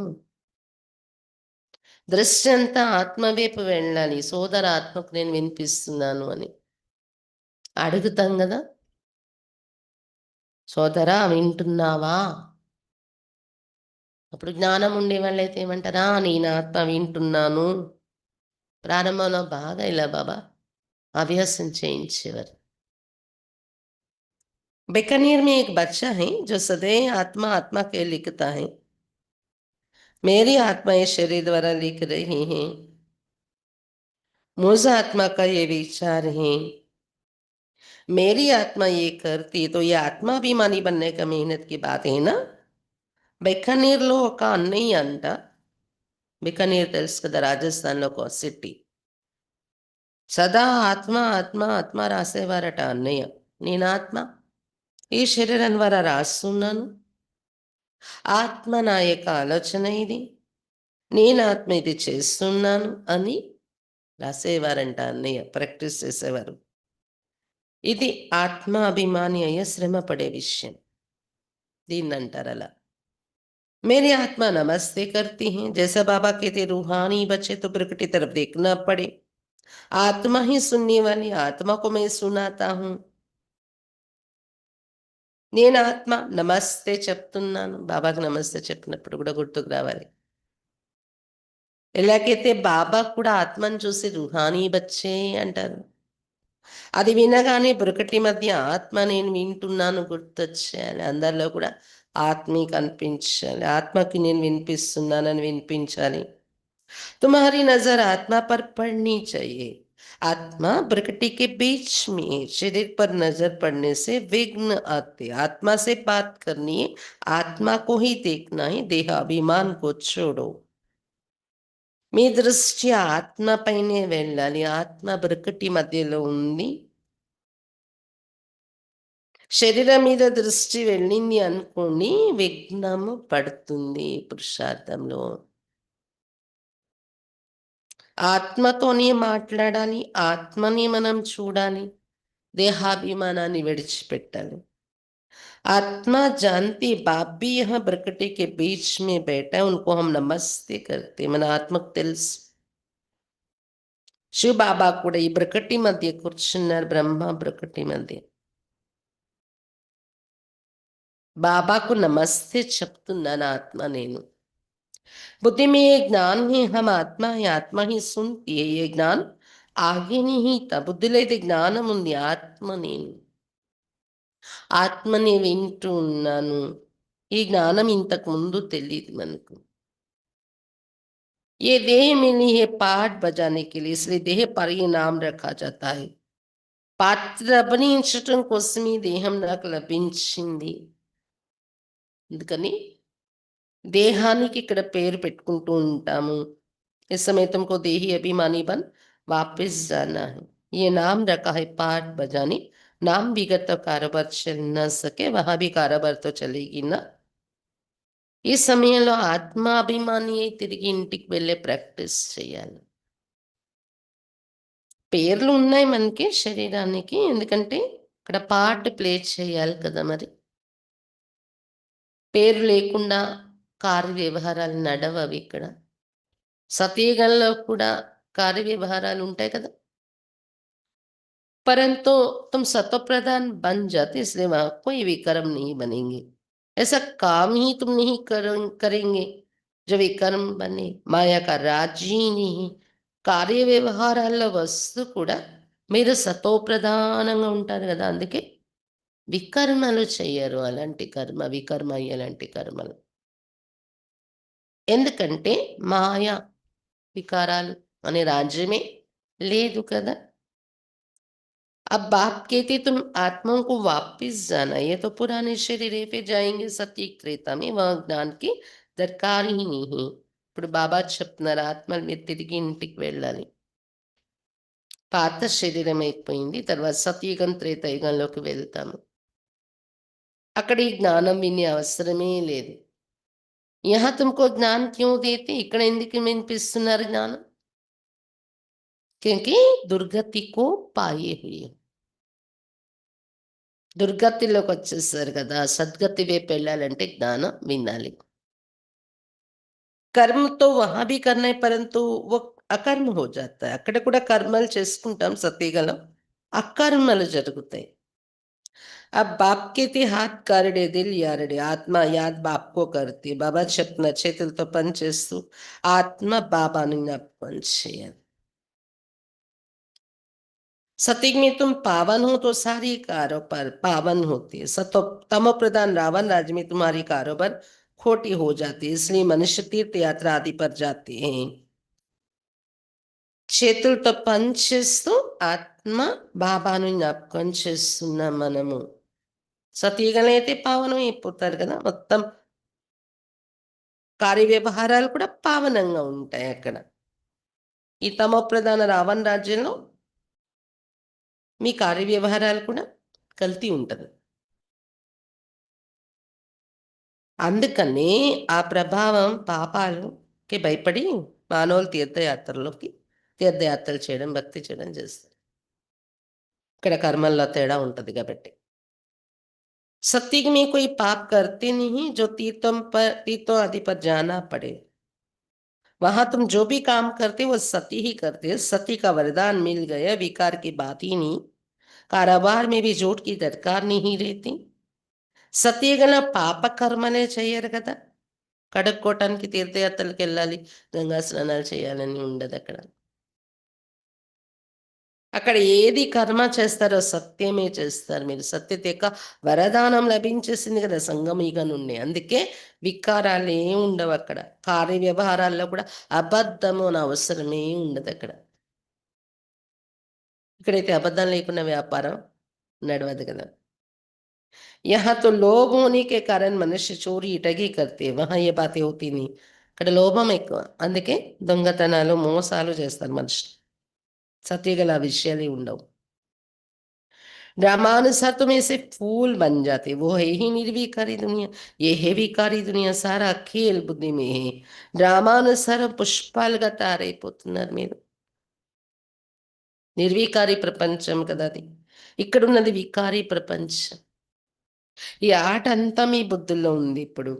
దృష్టి అంతా ఆత్మ వైపు వెళ్ళాలి. సోదర ఆత్మకు నేను వినిపిస్తున్నాను అని అడుగుతాం కదా. సోదరా వింటున్నావా? అప్పుడు జ్ఞానం ఉండే వాళ్ళైతే ఏమంటారా, నేను ఆత్మ వింటున్నాను. ప్రారంభంలో బాగా ఇలా బాబా అభ్యాసం చేయించేవారు. बीकानेर में एक बच्चा है जो सदैव आत्मा आत्मा के लिखता है. मेरी आत्मा ये शरीर द्वारा लिख रही है. मुझ आत्मा का ये विचार है. मेरी आत्मा ये करती तो ये आत्माभिमानी बनने का मेहनत की बात है ना. బికనీర్లో ఒక అన్నయ్య అంట. బికనీర్ తెలుసు కదా, రాజస్థాన్లో ఒక సిటీ. సదా ఆత్మ ఆత్మ ఆత్మ రాసేవారట అన్నయ్య. నేను ఆత్మ ఈ శరీరం ద్వారా రాస్తున్నాను. ఆత్మ నా యొక్క ఆలోచన ఇది, నేను ఆత్మ ఇది చేస్తున్నాను అని రాసేవారంట అన్నయ్య. ప్రాక్టీస్ చేసేవారు. ఇది ఆత్మ అభిమాని అయ్యే శ్రమ పడే విషయం. దీన్ని అంటారు అలా. मेरी आत्मा नमस्ते करती हैं. जैसा बाबा कहते रूहानी बच्चे तो प्रकृति की तरफ देखना पड़े. आत्मा ही सुनने वाली आत्मा को मैं सुनाता हूं. నేను ఆత్మ నమస్తే చెప్తున్నాను. బాబాకి నమస్తే చెప్పినప్పుడు కూడా గుర్తుకు రావాలి. ఎలాగైతే బాబా కూడా ఆత్మను చూసి రుహానీ బచ్చే అంటారు. అది వినగానే బ్రొకటి మధ్య ఆత్మ నేను వింటున్నాను గుర్తొచ్చేయాలి. అందరిలో కూడా ఆత్మే కనిపించాలి. ఆత్మకి నేను వినిపిస్తున్నానని వినిపించాలి. तुम्हारी नजर आत्मा पर पड़नी चाहिए। आत्मा प्रकृति के बीच में शरीर पर नजर पड़ने से विघ्न आते। आत्मा से बात करनी है, आत्मा को ही देखना है, देहाभिमान को छोड़ो। మీ దృష్టి ఆత్మ పైనే వెళ్ళాలి. ఆత్మ బ్రకటి మధ్యలో ఉంది. శరీరం మీద దృష్టి వెళ్ళింది అనుకోండి, విఘ్నము పడుతుంది పురుషార్థంలో. ఆత్మతోనే మాట్లాడాలి. ఆత్మని మనం చూడాలి. దేహాభిమానాన్ని విడిచిపెట్టాలి. आत्मा जानती बाप भी यहाँ प्रकृति के बीच में बैठा है, उनको हम नमस्ते करते మన ఆత్మకు తెలుసు. శివ బాబా కూడా ఈ ప్రకృతి మధ్య కూర్చున్నారు. బ్రహ్మ ప్రకృతి మధ్య బాబాకు నమస్తే చెప్తున్నాను. ఆత్మ నేను. बुद्धि में ये ज्ञान है हम आत्मा है, आत्मा ही सुनती है. ये ज्ञान आगे नहीं था. బుద్ధిలో ఇది జ్ఞానం ఉంది. ఆత్మ నేను. ఆత్మని వింటూ ఉన్నాను. ఈ జ్ఞానం ఇంతకు ముందు తెలియదు మనకు. ये देह मिली है पाठ बजाने के लिए, इसलिए देह पर ये नाम रखा जाता है. పాత్ర అభినయించటం కోసం ఈ దేహం నాకు లభించింది. అందుకని దేహానికి ఇక్కడ పేరు పెట్టుకుంటూ ఉంటాము. इस समय तुमको देही अभिमानी बन वापस जाना है. ये नाम रखा है पाठ बजाने. नाम बिगड़ तो कारोबार चल न सके, वहां भी कारोबार तो चलेगी ना. ఈ సమయంలో ఆత్మాభిమాని అయి తిరిగి ఇంటికి వెళ్ళే ప్రాక్టీస్ చేయాలి. పేర్లు ఉన్నాయి మనకి శరీరానికి. ఎందుకంటే ఇక్కడ పార్ట్ ప్లే చేయాలి కదా మరి. పేరు లేకుండా కార్య వ్యవహారాలు నడవవి ఇక్కడ. సతయుగంలో కూడా कार्य व्यवहाराలు ఉంటాయి కదా. परंतु तुम सतो प्रधान बन जाते, इसलिए वहां कोई विकर्म नहीं बनेंगे. ऐसा काम ही तुम नहीं करेंगे जो विकर्म बने. माया का राज ही नहीं. కార్య వ్యవహారాల్లో వస్తూ కూడా మీరు సతో ప్రధానంగా ఉంటారు కదా. అందుకే వికర్మలు చెయ్యరు. అలాంటి కర్మ వికర్మ అయ్యేలాంటి కర్మలు. ఎందుకంటే మాయ వికారాలు అనే రాజ్యమే లేదు కదా. अब बाप कहते तुम आत्माओं को वापिस जाना. ये तो पुराने शरीर पे जाएंगे सत्य त्रेता में, वह ज्ञान की दरकार ही नहीं. ఇప్పుడు బాబా చెప్తున్నారు ఆత్మలు మీరు తిరిగి ఇంటికి వెళ్ళాలి. పాత శరీరం అయిపోయింది. తర్వాత సత్యుగం త్రేతాయుగంలోకి వెళ్తాము. అక్కడ ఈ జ్ఞానం వినే అవసరమే లేదు. यहाँ तुमको ज्ञान क्यों देते, ఇక్కడ ఎందుకు వినిపిస్తున్నారు జ్ఞానం? क्योंकि दुर्गति को पाए हुए. దుర్గతిలోకి వచ్చేసారు కదా. సద్గతి వైపు వెళ్ళాలంటే జ్ఞానం వినాలి. कर्म तो वहां भी करना है, परंतु वो అకర్మ हो जाता है. అక్కడ కూడా కర్మలు చేసుకుంటాం సత్యగలం. అకర్మలు జరుగుతాయి. अब बाप के हाथ కారడే దిల్ యారడే. ఆత్మ యాద్ బాప్ కో करती. బాబా చెప్పిన చేతులతో పనిచేస్తూ ఆత్మ బాబాని జ్ఞాపకం చేయాలి. सत्युग में तुम पावन हो तो सारी कारोबार पावन होती है. सतो तमो प्रधान रावण राज्य में तुम्हारी कारोबार खोटी हो जाती है. इसलिए मनुष्य तीर्थ यात्रा आदि पर जाते हैं. చేతులతో పనిచేస్తూ ఆత్మ బాబాను జ్ఞాపకం చేస్తున్నాం మనము. సతీగలు అయితే పావనం అయిపోతారు కదా. మొత్తం కార్య వ్యవహారాలు కూడా పావనంగా ఉంటాయి అక్కడ. ఈ తమో ప్రధాన రావణ రాజ్యంలో మీ కార్య వ్యవహారాలు కూడా కల్తీ ఉంటుంది. అందుకనే ఆ ప్రభావం పాపాలకి భయపడి మానవులు తీర్థయాత్రలు చేయడం భక్తి చేయడం చేస్తారు. ఇక్కడ కర్మల్లో తేడా ఉంటుంది కాబట్టి. सत्युग में कोई पाप करते नहीं जो तीर्थों आदि पर जाना पड़े. वहां तुम जो भी काम करते वो सती ही करते. सती का वरदान मिल गया, विकार की बात ही नहीं. कारोबार में भी झूठ की दरकार नहीं रहती. సత్యగల పాపకర్మలే చెయ్యరు కదా! కడుక్కోవటానికి తీర్థయాత్రలకెళ్ళాలి, గంగా స్నానాలు చేయాలని ఉండదక్కడ. అక్కడ ఏది కర్మ చేస్తారో సత్యమే చేస్తారు మీరు. సత్యత యొక్క వరదానం లభించేసింది కదా సంగమిగ నుండి. అందుకే వికారాలేం ఉండవక్కడ. కార్య వ్యవహారాల్లో కూడా అబద్ధము అని అవసరమే ఉండదక్కడ. ఇక్కడైతే అబద్ధం లేకుండా వ్యాపారం నడవదు కదా! यहाँ तो लोभ होने के कारण मनुष्य चोरी ठगी करते हैं, वहाँ ये बातें होती नहीं. ఇక్కడ లోభం ఎక్కువ. అందుకే దొంగతనాలు, మోసాలు చేస్తారు మనుషులు. సత్యగల విషయాలే ఉండవు. रामानुसार तुम ऐसे फूल बन जाते, वो है ही निर्विकारी दुनिया. ये है विकारी दुनिया, सारा खेल बुद्धि में है. రామానుసారం పుష్పాలుగా తయారైపోతున్నారు మీరు. నిర్వికారి ప్రపంచం కదా అది. ఇక్కడున్నది వికారి ప్రపంచం. ఈ ఆట అంతా మీ బుద్ధుల్లో ఉంది ఇప్పుడు.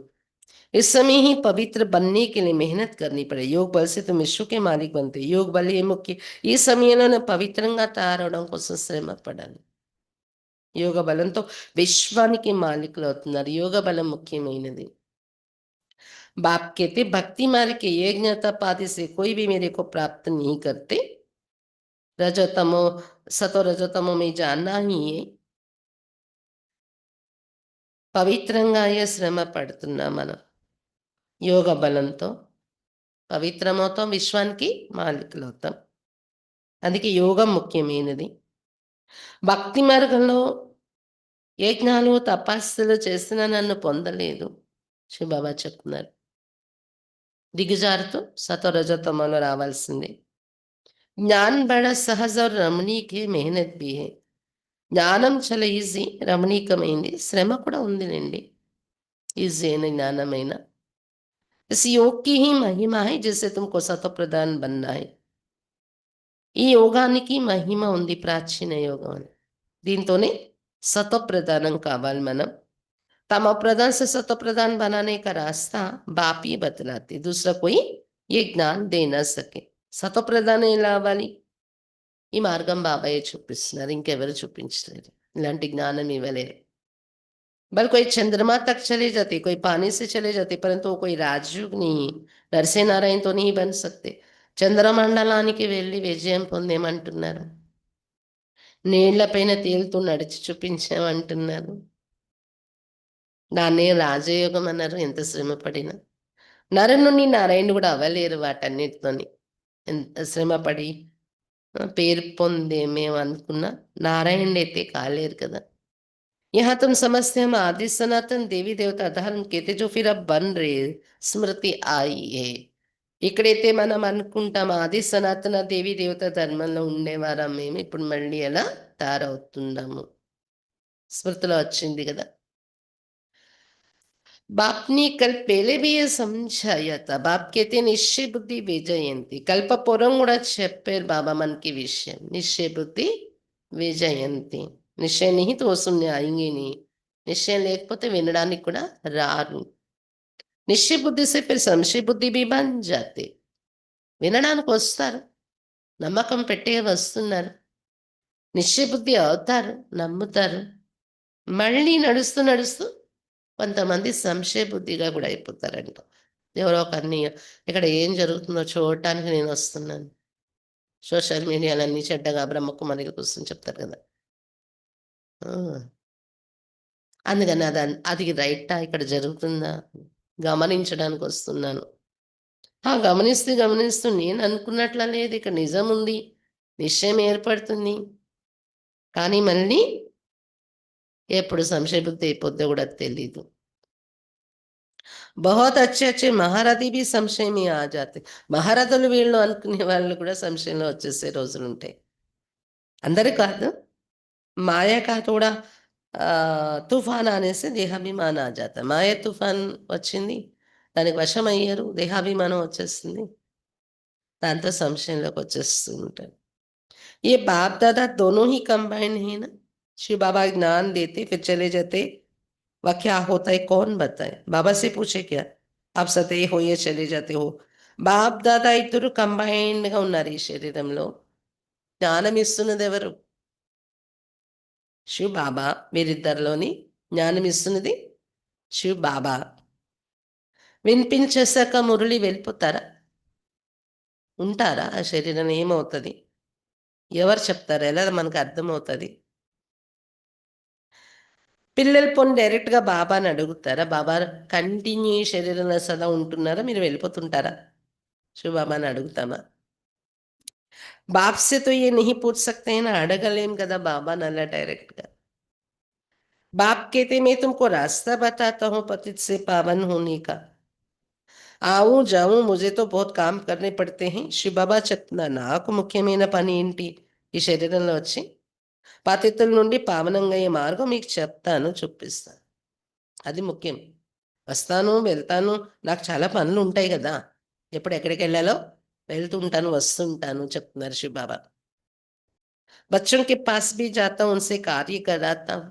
इस समय ही पवित्र बनने के लिए मेहनत करनी पड़े. योग बल से तुम विश्व के मालिक बनते. योग बल ఏ ముఖ్య ఈ సమయంలోనే పవిత్రంగా తయారవడం కోసం శ్రమ పడాలి. యోగ బలంతో విశ్వానికి మాలికులు అవుతున్నారు. యోగ బలం ముఖ్యమైనది. बाप कहते भक्ति मार्ग के यज्ञता पादि से कोई भी मेरे को प्राप्त नहीं करते. रजोतमो सतो रजोतमो में जानना ही है. పవిత్రంగా అయ్యే శ్రమ పడుతున్నాం మనం. యోగ బలంతో పవిత్రమవుతాం, విశ్వానికి మాలికులవుతాం. అందుకే యోగం ముఖ్యమైనది. భక్తి మార్గంలో యజ్ఞాలు, తపస్సులు చేసినా నన్ను పొందలేదు. శివబాబా చెప్తున్నారు. దిగజారుతూ సత్వరజతమలో రావాల్సిందే. జ్ఞాన్ బడా సహజ और రమణీక్ है, मेहनत भी है. జ్ఞానం చాలా ఈజీ, రమణీకమైంది. శ్రమ కూడా ఉందిలేండి. ఈజీ అయిన జ్ఞానమైన. इस योग की ही महिमा है जिससे तुमको सत्व प्रधान बनना है. ఈ యోగానికి మహిమ ఉంది, ప్రాచీన యోగం అని. దీంతోనే सत्व-प्रधान कावाल మనం. तमो प्रधान से सत्व प्रधान बनाने का रास्ता बाप ही बतलाते, दूसरा कोई ये ज्ञान दे ना सके. సత్వ ప్రధాన ఎలా అవ్వాలి? ఈ మార్గం బాబాయే చూపిస్తున్నారు, ఇంకెవరు చూపించలేరు. ఇలాంటి జ్ఞానం ఇవ్వలేరు. बल कोई चंद्रमा तक चले जाते, कोई पानी से चले जाते, परंतु वो कोई राजयोग नहीं. నరసింహారాయణ तो नहीं बन सकते. చంద్రమండలానికి వెళ్ళి విజయం పొందేమంటున్నారు. నీళ్లపైన తేలుతూ నడిచి చూపించామంటున్నారు. దాన్నే రాజయోగం అన్నారు. ఎంత శ్రమ పడినా నరు నుండి నారాయణుడు కూడా అవ్వలేరు వాటన్నిటితోని. ఎంత శ్రమపడి పేరు పొందే మేము అనుకున్నా నారాయణుడు అయితే కాలేరు కదా. यहाँ तुम समझते हम आदि सनातन देवी देवता धर्म कहते जो फिर अब बन रहे, స్మృతి आई है. ఇక్కడైతే మనం అనుకుంటాం ఆది సనాతన దేవి దేవత ధర్మంలో ఉండేవారం మేము, ఇప్పుడు మళ్ళీ ఎలా తయారవుతున్నాము. స్మృతిలో వచ్చింది కదా. बाप ने कल पहले भी ये समझाया था. बाप कहते निश्चय बुद्धि विजयंती. కల్పపురం కూడా చెప్పారు బాబా మనకి విషయం. నిశ్చయ బుద్ధి విజయంతి. నిశ్చయం नहीं तो सुनने आएंगे नहीं. నిశ్చయం లేకపోతే వినడానికి కూడా రారు. నిశ్చయ బుద్ధి से फिर संशय बुद्धि भी बन जाते. వినడానికి వస్తారు, నమ్మకం పెట్టే వస్తున్నారు, నిశ్చయ బుద్ధి అవుతారు, నమ్ముతారు. మళ్ళీ నడుస్తూ నడుస్తూ కొంతమంది సంశయ బుద్ధిగా కూడా అయిపోతారంట. ఎవరో ఒక అన్నయ్య ఇక్కడ ఏం జరుగుతుందో చూడటానికి నేను వస్తున్నాను. సోషల్ మీడియాలో అన్ని చెడ్డగా బ్రహ్మకుమారిల కోసం చెప్తారు కదా. అందుకని అది రైటా, ఇక్కడ జరుగుతుందా గమనించడానికి వస్తున్నాను. గమనిస్తూ గమనిస్తూ నేను అనుకున్నట్లా లేదు, ఇక్కడ నిజం ఉంది, నిశ్చయం ఏర్పడుతుంది. కానీ మళ్ళీ ఎప్పుడు సంశయబుద్ధి అయిపోద్దో కూడా తెలీదు. బహుత్ అచ్చే అచ్చే మహారథి బి సంశయం ఆ జాతే. మహారథులు వీళ్ళు అనుకునే వాళ్ళు కూడా సంశయంలో వచ్చేసే రోజులు ఉంటాయి. అందరూ కాదు. మాయ కా తోడా తుఫాన్ అనేసి దేహాభిమానం ఆ జాత. మాయ తుఫాన్ వచ్చింది, దానికి వశం అయ్యారు, దేహాభిమానం వచ్చేస్తుంది, దాంతో సంశయంలోకి వచ్చేస్తూ ఉంటారు. ये बाप दादा दोनों ही कंबाइन है ना. शिव बाबा ज्ञान देते फिर चले जाते. वह क्या होता है कौन बताए? बाबा से पूछे क्या आप सते हो ये चले जाते हो. బాప్ దాదా ఇద్దరు కంబైన్డ్గా ఉన్నారు ఈ శరీరంలో. జ్ఞానం ఇస్తున్నది ఎవరు? శివ్ బాబా. వీరిద్దరిలోని జ్ఞానం ఇస్తున్నది శివ్ బాబా. వినిపించేసాక మురళి వెళ్ళిపోతారా? ఉంటారా? ఆ శరీరం ఏమవుతది? ఎవరు చెప్తారు? ఎలా మనకు అర్థమవుతది? పిల్లలు పోనీ డైరెక్ట్‌గా బాబాని అడుగుతారా? బాబా కంటిన్యూ ఈ శరీరంలో సదా ఉంటున్నారా? మీరు వెళ్ళిపోతుంటారా? శివ్ బాబాని అడుగుతామా? बाप से तो ये नहीं पूछ सकते हैं ना, अड़गलेम गदा बाबा नल्ला डायरेक्ट का। बाप कहते मैं तुमको रास्ता बताता हूँ पतित से पावन होने का। आऊं जाऊं मुझे तो बहुत काम करने पड़ते हैं शिव बाबा చెప్తున్నా నాకు ముఖ్యమైన పని ఏంటి ఈ శరీరంలో వచ్చి పతితుల నుండి పావనంగా అయ్యే మార్గం మీకు చెప్తాను చూపిస్తాను. అది ముఖ్యం. వస్తాను వెళ్తాను, నాకు చాలా పనులు ఉంటాయి కదా, ఎప్పుడు ఎక్కడికి వెళ్ళాలో వెళ్తుంటాను వస్తుంటాను చెప్తున్నారు శివ బాబా. बच्चों के पास भी जाता हूँ, उनसे कार्य कराता हूँ.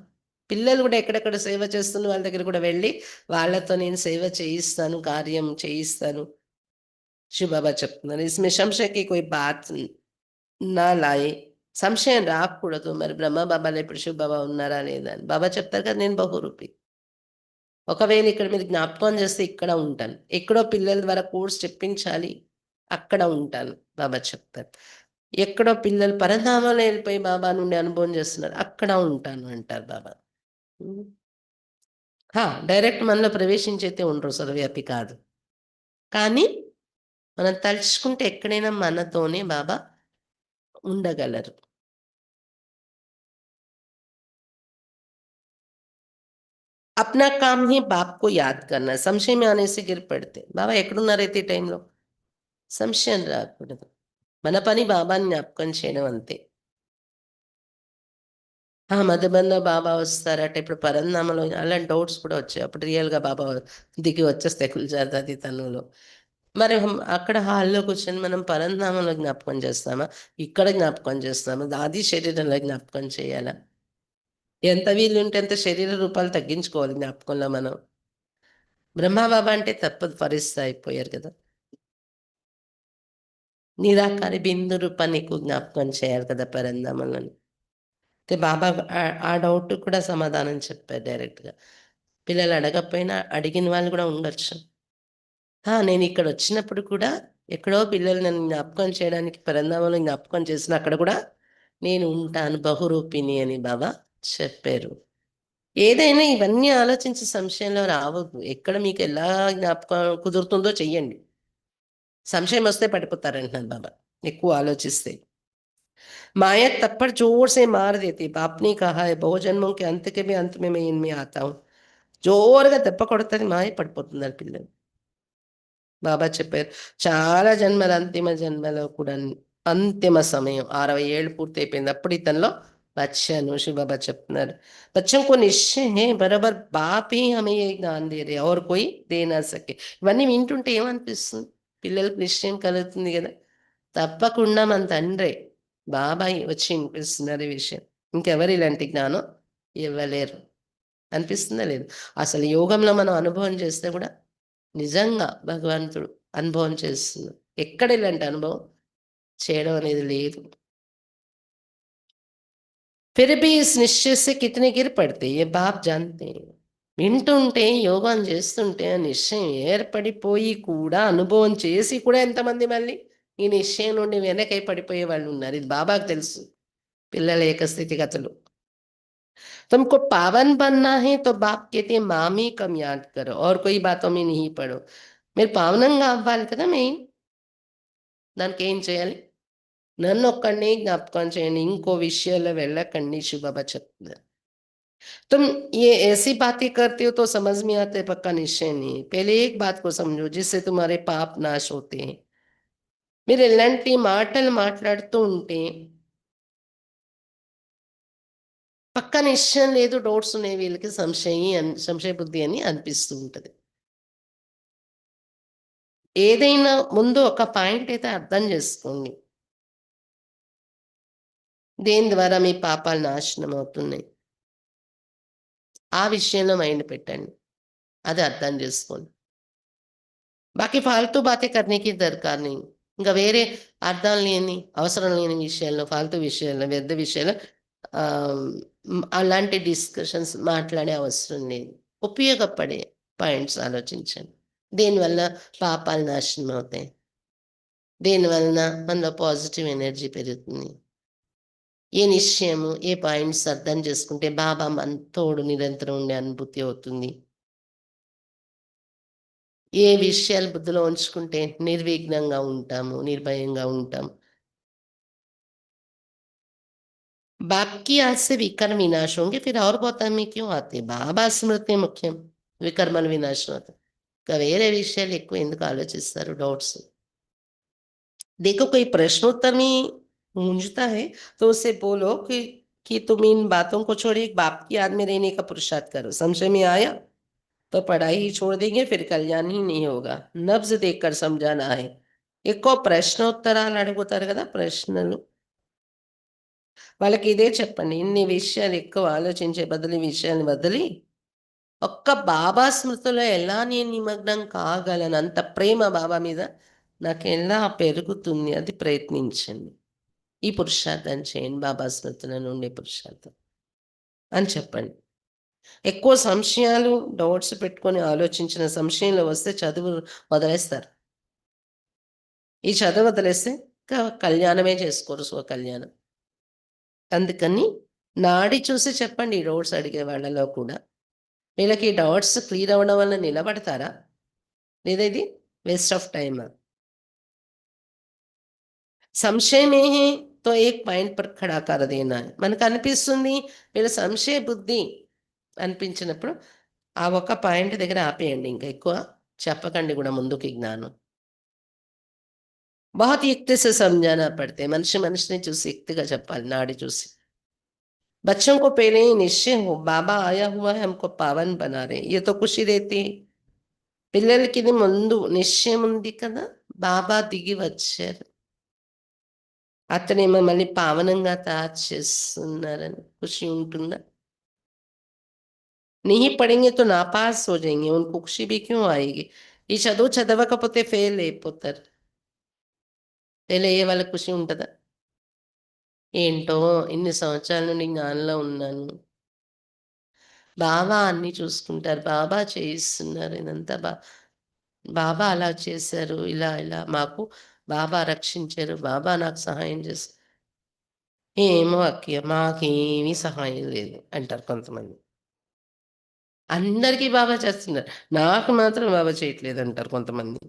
పిల్లలు కూడా ఎక్కడెక్కడ సేవ చేస్తున్న వాళ్ళ దగ్గర కూడా వెళ్ళి వాళ్ళతో నేను సేవ చేయిస్తాను, కార్యం చేయిస్తాను. శివ బాబా చెప్తున్నారు. इसमें संशय की कोई बात నా లాయే. సంశయం రాకూడదు. మరి బ్రహ్మ బాబాలో ఇప్పుడు శివ బాబా ఉన్నారా లేదా అని. బాబా చెప్తారు కదా నేను బహురూపి. ఒకవేళ ఇక్కడ మీరు జ్ఞాపకం చేస్తే ఇక్కడ ఉంటాను. ఎక్కడో పిల్లల ద్వారా కోర్స్ చెప్పించాలి, అక్కడ ఉంటాను బాబా చెప్తారు. ఎక్కడో పిల్లలు పరంధామాలో వెళ్ళిపోయి బాబా నుండి అనుభవం చేస్తున్నారు, అక్కడ ఉంటాను అంటారు బాబా. హ్మ్. డైరెక్ట్ మనలో ప్రవేశించైతే ఉండరు, సర్వవ్యాపి కాదు. కానీ మనం తలుచుకుంటే ఎక్కడైనా మనతోనే బాబా ఉండగలరు. अपना काम ही बाप को याद करना है. संशय में आने से गिर पड़ते బాబా ఎక్కడున్నారైతే ఈ టైంలో సంశయం రాకూడదు. మన పని బాబాని జ్ఞాపకం చేయడం అంతే. మధుబన్‌లో బాబా వస్తారట. ఇప్పుడు పరంధామలో అలాంటి డౌట్స్ కూడా వచ్చాయి. అప్పుడు రియల్‌గా బాబా దిగి వచ్చేస్తాయి కుల్జాదాది తనువులో. మరి అక్కడ హాల్‌లో కూర్చొని మనం పరంధామంలో జ్ఞాపకం చేస్తామా? ఇక్కడ జ్ఞాపకం చేస్తామా? అది శరీరంలో జ్ఞాపకం చేయాలా? ఎంత వీలుంటే అంత శరీర రూపాలు తగ్గించుకోవాలి జ్ఞాపకంలో మనం. బ్రహ్మబాబా అంటే తప్పదు, ఫరిస్తా అయిపోయారు కదా! నిరాకారి బిందు రూపాన్ని ఎక్కువ జ్ఞాపకం చేయాలి కదా పరంధామంలోని. అయితే బాబా ఆ డౌట్‌కి కూడా సమాధానం చెప్పారు డైరెక్ట్‌గా. పిల్లలు అడగకపోయినా అడిగిన వాళ్ళు కూడా ఉండొచ్చు. నేనిక్కడొచ్చినప్పుడు కూడా ఎక్కడో పిల్లలు నన్ను జ్ఞాపకం చేయడానికి పరంధామంలో జ్ఞాపకం చేసిన అక్కడ కూడా నేను ఉంటాను బహురూపిణి అని బాబా చెప్పారు. ఏదైనా ఇవన్నీ ఆలోచించి సంశయంలో రావద్దు. ఎక్కడ మీకెలా జ్ఞాపకం కుదురుతుందో చెయ్యండి. సంశయమొస్తే పడిపోతారంటున్నారు బాబా ఎక్కువ ఆలోచిస్తే. माया थप्पड़ जोर से मार देती. बाप ने कहा है बहुजन्मों के अंत के भी अंत में मैं इनमें आता हूँ. జోరుగా దెబ్బ కొడతది, మాయ పడిపోతున్నారు పిల్లలు. బాబా చెప్పారు. చాలా జన్మల అంతిమ జన్మలో కూడా అంతిమ సమయం 60 ఏళ్ళు పూర్తయిపోయింది. అప్పుడు ఇతనిలో వచ్చాను. శివ బాబా చెప్తున్నారు. बच्चों को निश्चय है बराबर बाप ही हमें ये ज्ञान दे रहे और कोई दे ना सके. ఇవన్నీ వింటుంటే ఏమనిపిస్తుంది? పిల్లలకు నిశ్చయం కలుగుతుంది గదా! తప్పకుండా మన తండ్రే బాబాయి వచ్చి వినిపిస్తున్నారు ఈ విషయం. ఇంకెవరు ఇలాంటి జ్ఞానం ఇవ్వలేరు. అనిపిస్తుందా లేదు? అసలు యోగంలో మనం అనుభవం చేస్తే గూడా నిజంగా భగవంతుడు అనుభవం చేస్తున్నారు. ఎక్కడ ఇలాంటి అనుభవం చేయడం అనేది లేదు. फिर भी इस निश्चय से कितने गिर पड़ते ये बाप जानते हैं. వింటుంటే యోగం చేస్తుంటే ఆ నిశ్చయం ఏర్పడిపోయి కూడా అనుభవం చేసి కూడా ఎంతమంది మళ్ళీ ఈ నిశ్చయం నుండి వెనకై పడిపోయే వాళ్ళు ఉన్నారు. ఇది బాబాకు తెలుసు. పిల్లల యొక్క స్థితిగతులు. तुमको पावन बनना है तो बाप कहते हैं मामी कम याद करो और कोई बातों में नहीं पड़ो. మీరు పావనంగా అవ్వాలి కదా మెయిన్. దానికేం చేయాలి? నన్నొక్కడినే జ్ఞాపకం చేయండి. ఇంకో విషయాల్లో వెళ్ళకండి శివబాబా చెప్తున్నారు. तुम ये ऐसी बातें करते हो तो समझ में आता है पक्का निश्चय नहीं. पहले एक बात को समझो जिससे तुम्हारे पाप नाश होते हैं. మీరు ఇలాంటి మాటలు మాట్లాడుతూ ఉంటే పక్కా నిశ్చయం లేదు, డౌట్స్ ఉన్నాయి వీళ్ళకి, సంశయ బుద్ధి అని అనిపిస్తూ ఉంటది. ఏదైనా ముందు ఒక పాయింట్ అయితే అర్థం చేసుకోండి. దేని ద్వారా మీ పాపాలు నాశనం అవుతున్నాయి. ఆ విషయంలో మైండ్ పెట్టండి. అది అర్థం చేసుకోండి. బాకీ ఫాల్తూ బాతే కర్నేకి దర్కార్ नहीं. ఇంకా వేరే అర్థం లేని, అవసరం లేని విషయాల్లో, ఫాల్తూ విషయాల్లో, వ్యర్థ విషయాల్లో అలాంటి డిస్కషన్స్ మాట్లాడే అవసరం లేదు. ఉపయోగపడే పాయింట్స్ ఆలోచించండి. దేనివల్ల పాపాలు నాశనం అవుతాయి? దేనివలన మనలో పాజిటివ్ ఎనర్జీ పెరుగుతుంది? ఏ నిశ్చయము, ఏ పాయింట్స్ అర్థం చేసుకుంటే బాబా మన తోడు నిరంతరం ఉండే అనుభూతి అవుతుంది? ఏ విషయాలు బుద్ధిలో ఉంచుకుంటే నిర్విఘ్నంగా ఉంటాము, నిర్భయంగా ఉంటాం? बाप की याद से विकर्म विनाश होंगे, फिर और गौतम में क्यों आते? బాబా స్మృతి ముఖ్యం, వికర్మలు వినాశనం అవుతాయి. ఇంకా వేరే విషయాలు ఎక్కువ ఎందుకు ఆలోచిస్తారు? డౌట్స్. देखो कोई प्रश्नोत्तर में मूंझता है तो उससे बोलो कि तुम इन बातों को छोड़ एक बाप की याद में रहने का पुरुषार्थ करो। संशय में आया तो पढ़ाई ही छोड़ देंगे, फिर कल्याण ही नहीं होगा। नब्ज देखकर समझाना है. ఎక్కువ ప్రశ్నోత్తరాలు అడుగుతారు కదా ప్రశ్నలు, వాళ్ళకి ఇదే చెప్పండి. ఇన్ని విషయాలు ఎక్కువ ఆలోచించే బదులు ఈ విషయాన్ని వదిలి ఒక్క బాబా స్మృతిలో ఎలా నేను నిమగ్నం కాగలను, అంత ప్రేమ బాబా మీద నాకు ఎలా పెరుగుతుంది, అది ప్రయత్నించండి. ఈ పురుషార్థం చేయండి, బాబా స్మృతుల నుండి పురుషార్థం అని చెప్పండి. ఎక్కువ సంశయాలు, డౌట్స్ పెట్టుకొని ఆలోచించిన సంశయంలో వస్తే చదువు వదిలేస్తారు. ఈ చదువు వదిలేస్తే కళ్యాణమే చేసుకోరు, స్వకళ్యాణం. అందుకని నాడి చూసి చెప్పండి. ఈ డౌట్స్ అడిగే వాళ్ళలో కూడా వీళ్ళకి డౌట్స్ క్లియర్ అవ్వడం వల్ల నిలబడతారా, లేదా ఇది వేస్ట్ ఆఫ్ టైమ్? సంశय में है तो एक పాయింట్ पर खड़ा कर देना है. మనకు అనిపిస్తుంది వీళ్ళ సంశయ బుద్ధి అనిపించినప్పుడు ఆ ఒక్క పాయింట్ దగ్గర ఆపేయండి. ఇంకా ఎక్కువ చెప్పకండి కూడా ముందుకి జ్ఞానం. बहुत युक्ति से समझाना पड़ते हैं. మనిషి మనిషిని చూసి యుక్తిగా చెప్పాలి, నాడి చూసి. बच्चों को पहले ही निश्चय हो बाबा आया हुआ है, हमको पावन बना रहे, ये तो खुशी देती है. పిల్లలకి ఇది ముందు నిశ్చయం ఉంది కదా, బాబా దిగి వచ్చారు, అతనే మమ్మల్ని పావనంగా తయారు చేస్తున్నారని ఖుషి ఉంటుందా? नहीं पढ़ेंगे तो नापास हो जाएंगे, उनको खुशी भी क्यों आएगी? ఈ చదువు చదవకపోతే ఫెయిల్ అయిపోతారు. ఫెయిల్ అయ్యే వాళ్ళకి ఖుషి ఉంటుందా? ఏంటో ఇన్ని సంవత్సరాల నుండి జ్ఞానంలో ఉన్నాను, బాబా అన్నీ చూసుకుంటారు, బాబా చేయిస్తున్నారు, ఇదంతా బాబా అలా చేశారు, ఇలా ఇలా మాకు బాబా రక్షించారు, బాబా నాకు సహాయం చేశారు. ఏమో అక్కయ్య మాకేమీ సహాయం లేదు అంటారు కొంతమంది. అందరికీ బాబా చేస్తున్నారు, నాకు మాత్రం బాబా చేయట్లేదు అంటారు కొంతమంది.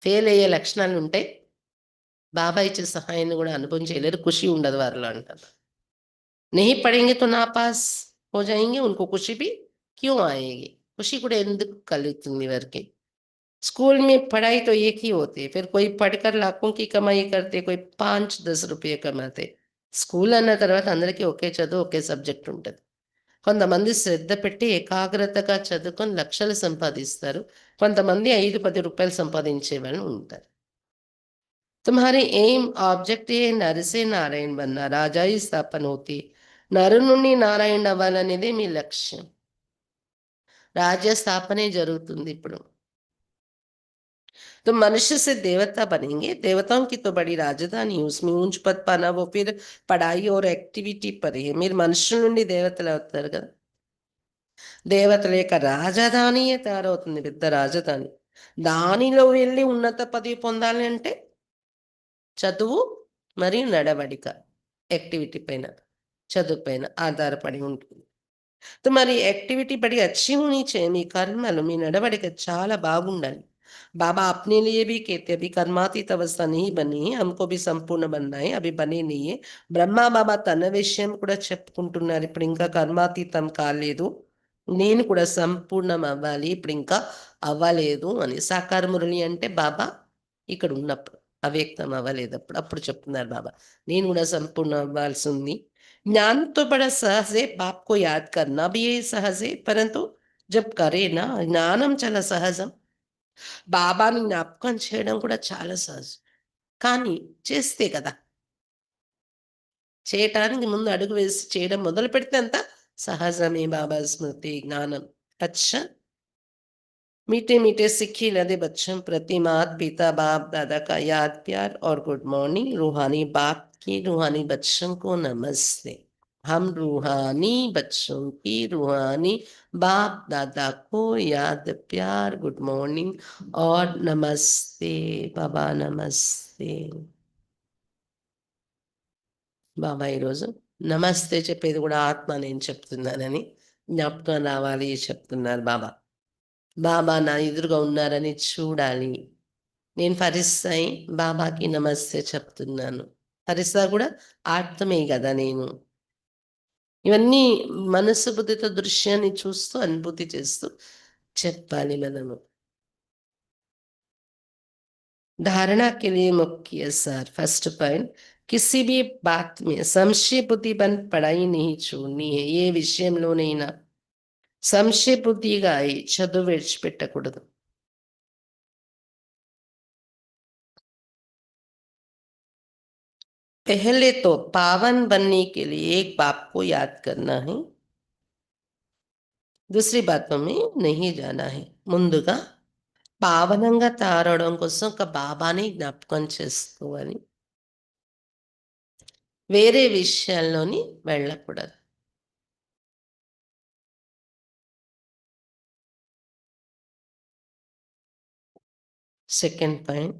ఫెయిల్ అయ్యే లక్షణాలు ఉంటే బాబా ఇచ్చే సహాయాన్ని కూడా అనుభవం చేయలేరు, ఖుషి ఉండదు వారిలో అంటారు. नहीं पढ़ेंगे तो नापास हो जाएंगे, उनको खुशी भी क्यों आएगी? खुशी కూడా ఎందుకు కలుగుతుంది వారికి? स्कूल में पढ़ाई तो एक ही होती है, फिर कोई पढ़कर लाखों की कमाई करते, कोई 5-10 रुपये कमाते. స్కూల్ అన్న తర్వాత అందరికీ ఒకే చదువు, ఒకే సబ్జెక్ట్ ఉంటుంది. కొంతమంది శ్రద్ధ పెట్టి ఏకాగ్రతగా చదువుకొని లక్షలు సంపాదిస్తారు, కొంతమంది 5-10 రూపాయలు సంపాదించే వాళ్ళు ఉంటారు. तुम्हारे एम ఆబ్జెక్ట్ ఏ నర్ से నారాయణ बनना, రాజాయి స్థాపన होती. నరు నుండి నారాయణ అవ్వాలనేదే మీ లక్ష్యం. రాజ్య స్థాపనే జరుగుతుంది ఇప్పుడు. तो मनुष्य से देवता बनेंगे, देवताओं की तो बड़ी राजधानी है, उसमें ऊंच पद पाना वो फिर पढ़ाई और एक्टिविटी पर है. మీరు మనుషుల నుండి దేవతలు అవుతారు కదా, దేవతల యొక్క రాజధానియే తయారవుతుంది, పెద్ద రాజధాని. దానిలో వెళ్ళి ఉన్నత పదవి పొందాలి అంటే చదువు మరియు నడవడిక, యాక్టివిటీ పైన, చదువు పైన ఆధారపడి ఉంటుంది. तो మరి యాక్టివిటీ బड़ी अच्छी होनी चाहिए, మీ కర్మలు, మీ నడవడిక చాలా బాగుండాలి. बाबा अपने लिए भी कहते अभी कर्मातीत अवस्था नहीं बनी है, हमको भी संपूर्ण बनना है, अभी बने नहीं है. బ్రహ్మ బాబా తన విషయం కూడా చెప్పుకుంటున్నారు, ఇప్పుడు ఇంకా కర్మాతీతం కాలేదు, నేను కూడా సంపూర్ణం అవ్వాలి, ఇప్పుడు ఇంకా అవ్వలేదు అని. సాకార మురళి అంటే బాబా ఇక్కడ ఉన్నప్పుడు, అవ్యక్తం అవ్వలేదు అప్పుడు, అప్పుడు చెప్తున్నారు బాబా నేను కూడా సంపూర్ణం అవ్వాల్సి ఉంది. ज्ञान तो बड़ा सहज है, बाप को याद करना भी यही सहज है, परंतु जब करे ना జ్ఞానం చాలా సహజం, బాబాని జ్ఞాపకం చేయడం కూడా చాలా సహజం. కానీ చేస్తే కదా, చేయటానికి ముందు అడుగు వేసి చేయడం మొదలు పెడితే అంతా సహజమే. బాబా స్మృతి జ్ఞానం. అచ్చా, मीठे मीठे सिक्खी लदे बच्चों प्रति मात पिता बाप दादा का याद प्यार और गुड मॉर्निंग. रूहानी बाप की रूहानी बच्चों को नमस्ते. हम रूहानी बच्चों की रूहानी बाप दादा को याद प्यार गुड मॉर्निंग और नमस्ते बाबा नमस्ते బాబా ఈరోజు నమస్తే చెప్పేది కూడా ఆత్మ నేను చెప్తున్నానని జ్ఞాపకం రావాలి చెప్తున్నారు బాబా. బాబా నా ఎదురుగా ఉన్నారని చూడాలి. నేను ఫరిస్తాయి బాబాకి నమస్తే చెప్తున్నాను. ఫరిస్తా కూడా ఆత్మే కదా నేను. ఇవన్నీ మనసు బుద్ధితో దృశ్యాన్ని చూస్తూ అనుభూతి చేస్తూ చెప్పాలి మనము. धारणा के लिए मुख्य सर फर्स्ट पॉइंट किसी भी बात में संशय बुद्धि बन पढ़ाई नहीं छोड़नी है ఏ విషయంలోనైనా సంశయ బుద్ధిగా అయి చదువు విడిచిపెట్టకూడదు. पहले तो पावन बनने के लिए एक बाप को याद करना है, दूसरी बातों में नहीं जाना है. ముందుగా పావనంగా తారడం కోసం ఒక బాబాని జ్ఞాపకం చేసుకోవాలి, వేరే విషయాల్లోని వెళ్ళకూడదు. सेकंड पॉइंट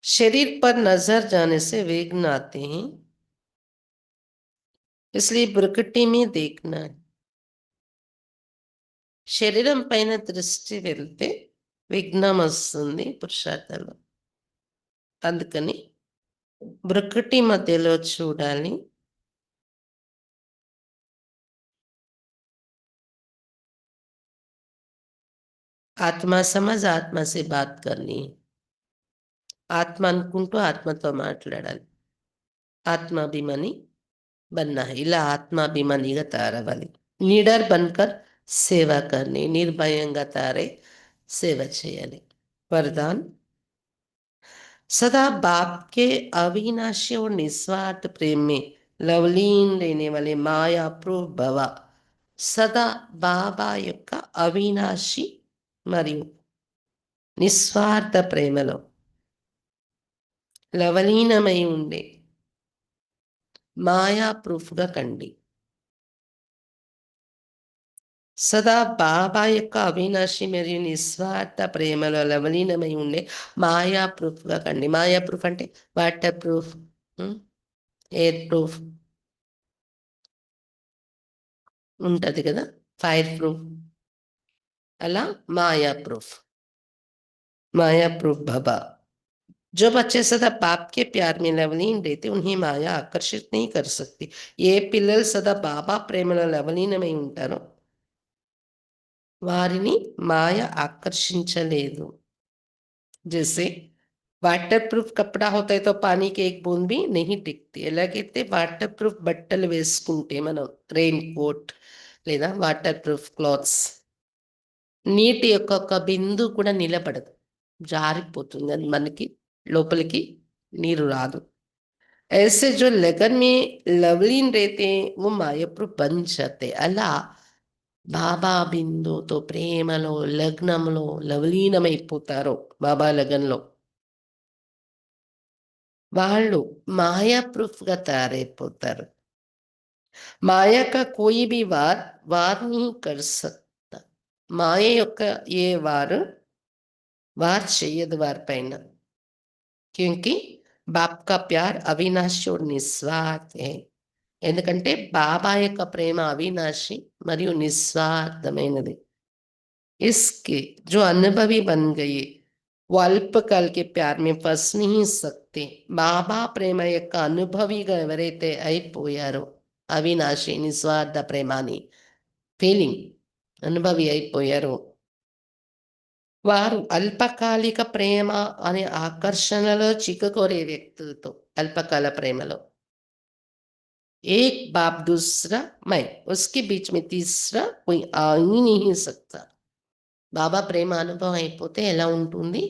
शरीर पर नजर जाने से विघ्न आते हैं, इसलिए प्रकृति में देखना है. శరీరం పైన దృష్టి వెళ్తే విఘ్నం వస్తుంది పురుషార్థంలో. అందుకని ప్రకృతి మధ్యలో చూడాలి. ఆత్మ సమజ్ ఆత్మ సే బాత్ కర్నీ, ఆత్మ అనుకుంటూ ఆత్మతో మాట్లాడాలి. ఆత్మాభిమాని బన్నా హై, ఇలా ఆత్మాభిమానిగా తయారవ్వాలి. లీడర్ బన్కర్ సేవ కర్నీ, నిర్భయంగా తారే సేవ చేయాలి. వరదాన్ सदा बाप के अविनाशी और निस्वार्थ प्रेम में लवलीन रहने वाले माया प्रूफ भव. సదా బాబా యొక్క అవినాశి మరియు నిస్వార్థ ప్రేమలో లవలీనమై ఉండే మాయా ప్రూఫ్గా కండి. సదా బాబా యొక్క అవినాశి మరియు నిస్వార్థ ప్రేమలో లవలీనమై ఉండే మాయా ప్రూఫ్గా కండి. మాయా ప్రూఫ్ అంటే వాటర్ ప్రూఫ్, ఎయిర్ ప్రూఫ్ ఉంటుంది కదా, ఫైర్ ప్రూఫ్, అలా మాయా ప్రూఫ్. माया प्रूफ भवा. जो बच्चे सदा बाप के प्यार में लवलीन रहते उन्हें माया आकर्षित नहीं कर सकती. ఏ పిల్లలు సదా బాబా ప్రేమలో లవలీనమై ఉంటారో వారిని మాయ ఆకర్షించలేదు. जैसे వాటర్ ప్రూఫ్ కపడా होता है तो पानी के एक बूंद भी नहीं टिकती. ఎలాగైతే వాటర్ ప్రూఫ్ బట్టలు వేసుకుంటే మనం రెయిన్ కోట్ లేదా వాటర్ ప్రూఫ్ క్లాత్స్ నీటి యొక్క ఒక బిందు కూడా నిలబడదు, జారిపోతుంది, అది మనకి లోపలికి నీరు రాదు. ऐसे जो लगन में लवलीन रहते हैं वो मायाप्रూఫ్ बन जाते. అలా బాబా బిందుతో ప్రేమలో లగ్నంలో లవలీనమైపోతారో బాబా లగన్లో వాళ్ళు మాయా ప్రూఫ్గా తయారైపోతారు. మాయా కా కోయి భీ వార్ नहीं कर सकता. మాయ యొక్క ఏ వార్ చెయ్యదు వారిపైన. क्योंकि बाप का प्यार अविनाशी और निस्वार्थ है. ఎందుకంటే బాబా యొక్క ప్రేమ అవినాశి మరియు నిస్వార్థమైనది. इसके जो अनुभवी बन गए वो अल्पकाल के प्यार में फंस नहीं सकते. బాబా ప్రేమ యొక్క అనుభవిగా ఎవరైతే అయిపోయారో అవినాశి నిస్వార్థ ప్రేమని ఫీలింగ్ అనుభవి అయిపోయారో వారు అల్పకాలిక ప్రేమ అనే ఆకర్షణలో చిక్కుకోరే వ్యక్తులతో అల్పకాల ప్రేమలో एक बाप दूसरा मैं उसके बीच में तीसरा कोई आ ही नहीं सकता. బాబా ప్రేమ అనుభవం అయిపోతే ఎలా ఉంటుంది,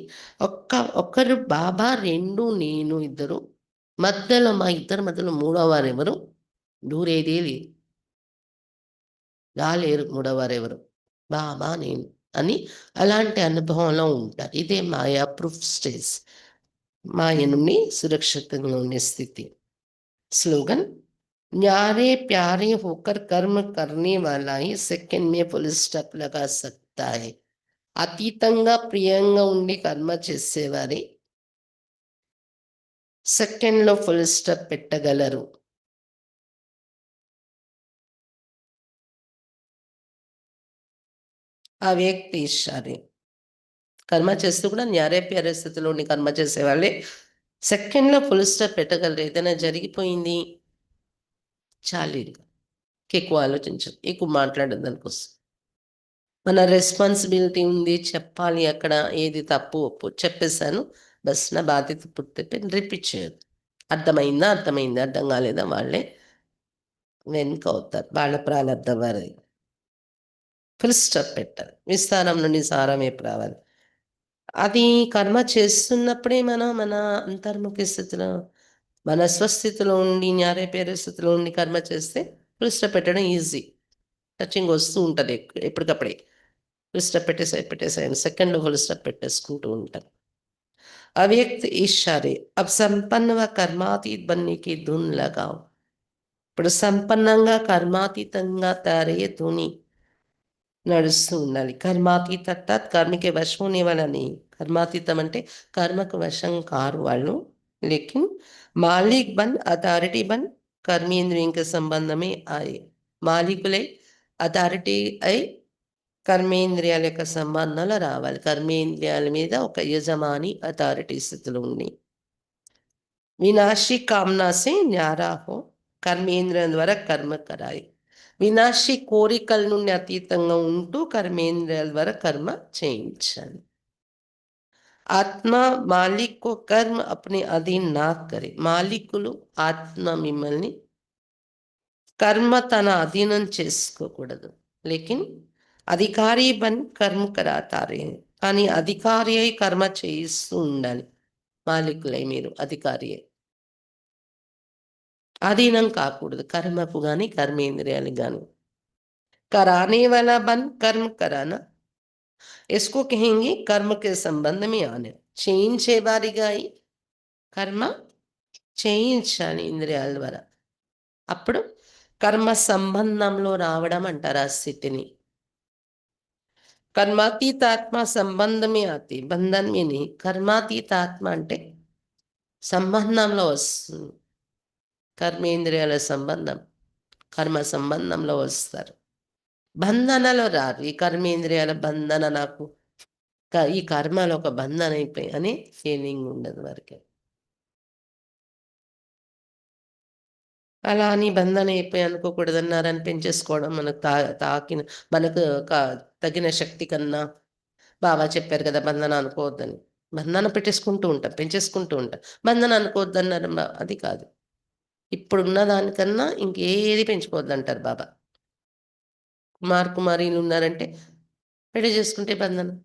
ఒక్కరు బాబా, రెండు నేను, ఇద్దరు మధ్యలో మా ఇద్దరు మధ్యలో మూడోవారు ఎవరు దూరేదే లేదు, రాలేరు మూడోవారెవరు, బాబా నేను అని అలాంటి అనుభవంలో ఉంటారు. ఇదే మాయా ప్రూఫ్ స్టేజ్, మాయ నుండి సురక్షితంగా ఉండే స్థితి. స్లోగన్ न्यारे प्यारे होकर कर्म करने वाला ही సెకండ్ में ఫుల్ స్టాప్ लगा सकता है. అతీతంగా ప్రియంగా ఉండి కర్మ చేసేవారి సెకండ్లో ఫుల్ స్టాప్ పెట్టగలరు. ఆ వ్యక్తి ఇష్టారే కర్మ చేస్తూ కూడా న్యారే ప్యారే స్థితిలో ఉండి కర్మ చేసేవాళ్ళే సెకండ్లో ఫుల్ స్టాప్ పెట్టగలరు. ఏదైనా జరిగిపోయింది చాలు, ఇంకా ఎక్కువ ఆలోచించదు, ఎక్కువ మాట్లాడదు దానికోసం. మన రెస్పాన్సిబిలిటీ ఉంది, చెప్పాలి అక్కడ ఏది తప్పు ఒప్పు చెప్పేశాను, బస్ నా బాధ్యత పూర్తి రిపీట్ చేయదు. అర్థమైందా అర్థమైందా, అర్థం కాలేదా వాళ్ళే వెనుక అవుతారు, వాళ్ళ ప్రారంభం వారిది. ఫుల్ స్టాప్ పెట్టాలి, విస్తారం నుండి సారం వైపు రావాలి. అది కర్మ చేస్తున్నప్పుడే మన అంతర్ముఖి స్థితిలో మన స్వస్థితిలో ఉండి న్యాయ పరిస్థితిలో ఉండి కర్మ చేస్తే ఫుల్ స్టాప్ పెట్టడం ఈజీ. టచింగ్ వస్తూ ఉంటుంది ఎప్పటికప్పుడే. ఫుల్ స్టాప్ పెట్టేసాయని సెకండ్లో ఫుల్ స్టాప్ పెట్టేసుకుంటూ ఉంటారు. అవ్యక్త ఈశ్వరే అబ్ సంపన్న కర్మాతీత్ బన్నీకి ధున్ లగావ్. ఇప్పుడు సంపన్నంగా కర్మాతీతంగా తయారయ్యే ధుని నడుస్తూ ఉండాలి. కర్మాతీత అర్థాత్ కర్మకి వశం होने वाला नहीं. కర్మాతీతం అంటే కర్మకు వశం కారు వాళ్ళు. लेकिन मालिक बन अथॉरिटी बन कर्मेंद्रियों के संबंध में आए. మాలికులై అథారిటీ అయి కర్మేంద్రియాల యొక్క సంబంధాలు రావాలి. కర్మేంద్రియాల మీద ఒక యజమాని అథారిటీ స్థితిలో ఉండి వినాశీ కామనా సే న్యారా హో కర్మేంద్రియం ద్వారా కర్మ కరాయి. వినాశీ కోరికల నుండి అతీతంగా ఉంటూ కర్మేంద్రియాల ద్వారా కర్మ చేయించాలి. ఆత్మ మాలిక్ కో కర్మ అప్నే అధీన్ నా కరే. మాలికులు ఆత్మ మిమ్మల్ని కర్మ తన అధీనం చేసుకోకూడదు. లేకిన్ అధికారి బన్ కర్మ కరాతారే. కానీ అధికారి అయి కర్మ చేయిస్తూ ఉండాలి. మాలికులై మీరు అధికారి అయి అధీనం కాకూడదు కర్మకు కానీ కర్మేంద్రియాలకు కానీ. कराने वाला बन कर्म कराना, इसको कहेंगे कर्म के संबंध में आने. చేయించేవారిగా అయి కర్మ చేయించాలి ఇంద్రియాల ద్వారా. అప్పుడు కర్మ సంబంధంలో రావడం అంటారు ఆ స్థితిని. కర్మాతీత ఆత్మ సంబంధమే ఆతి బంధన్ में नहीं. కర్మాతీత ఆత్మ అంటే సంబంధంలో వస్తుంది. కర్మేంద్రియాల సంబంధం కర్మ సంబంధంలో వస్తారు, బంధనలో రారు. ఈ కర్మేంద్రియాల బంధన నాకు ఈ కర్మలో ఒక బంధన అయిపోయి అనే ఫీలింగ్ ఉండదు వారికి. అలా అని బంధన అయిపోయి అనుకోకూడదన్నారని పెంచేసుకోవడం మనకు తాకిన మనకు తగిన శక్తి కన్నా. బాబా చెప్పారు కదా బంధన అనుకోవద్దని. బంధన పెట్టేసుకుంటూ ఉంటాం, పెంచేసుకుంటూ ఉంటాం. బంధన అనుకోవద్దన్నారు, అది కాదు. ఇప్పుడున్న దానికన్నా ఇంకేది పెంచుకోవద్దంటారు బాబా. కుమారీలు ఉన్నారంటే పెళ్లి చేసుకుంటే బంధనం,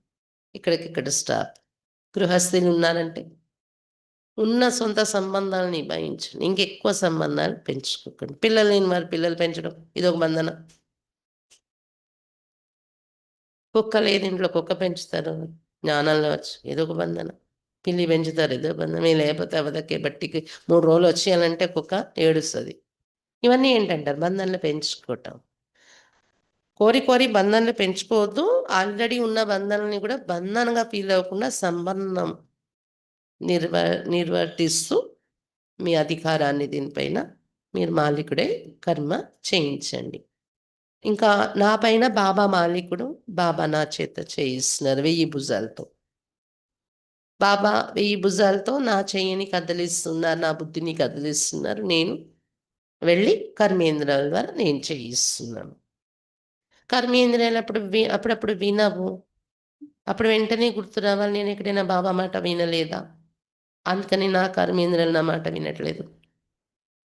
ఇక్కడికిక్కడ స్టాప్. గృహస్థులు ఉన్నారంటే ఉన్న సొంత సంబంధాలను నిభాయించండి, ఇంకెక్కువ సంబంధాలు పెంచుకోకండి. పిల్లలు లేని వారు పిల్లలు పెంచడం ఇదొక బంధన. కుక్క లేదు ఇంట్లో కుక్క పెంచుతారు జ్ఞానంలో వచ్చి, ఇదొక బంధన. పిల్లి పెంచుతారు, ఇదో బంధనం. లేకపోతే అవదకే బట్టికి 3 రోజులు వచ్చేయాలంటే కుక్క ఏడుస్తుంది. ఇవన్నీ ఏంటంటారు బంధనలు పెంచుకోవటం. కోరి కోరి బంధనలు పెంచుకోవద్దు. ఆల్రెడీ ఉన్న బంధనల్ని కూడా బంధనంగా ఫీల్ అవ్వకుండా సంబంధం నిర్వర్తిస్తూ మీ అధికారాన్ని దీనిపైన మీరు మాలికుడే కర్మ చేయించండి. ఇంకా నా పైన బాబా మాలికుడు, బాబా నా చేత చేయిస్తున్నారు 1000 భుజాలతో. బాబా 1000 భుజాలతో నా చెయ్యిని కదిలిస్తున్నారు, నా బుద్ధిని కదిలిస్తున్నారు. నేను వెళ్ళి కర్మేంద్రియాల ద్వారా నేను చేయిస్తున్నాను. కర్మేంద్రియాలు అప్పుడప్పుడు వినవు. అప్పుడు వెంటనే గుర్తు రావాలి, నేను ఎక్కడైనా బాబా మాట వినలేదా, అందుకని నా కర్మేంద్రియాలు నా మాట వినట్లేదు.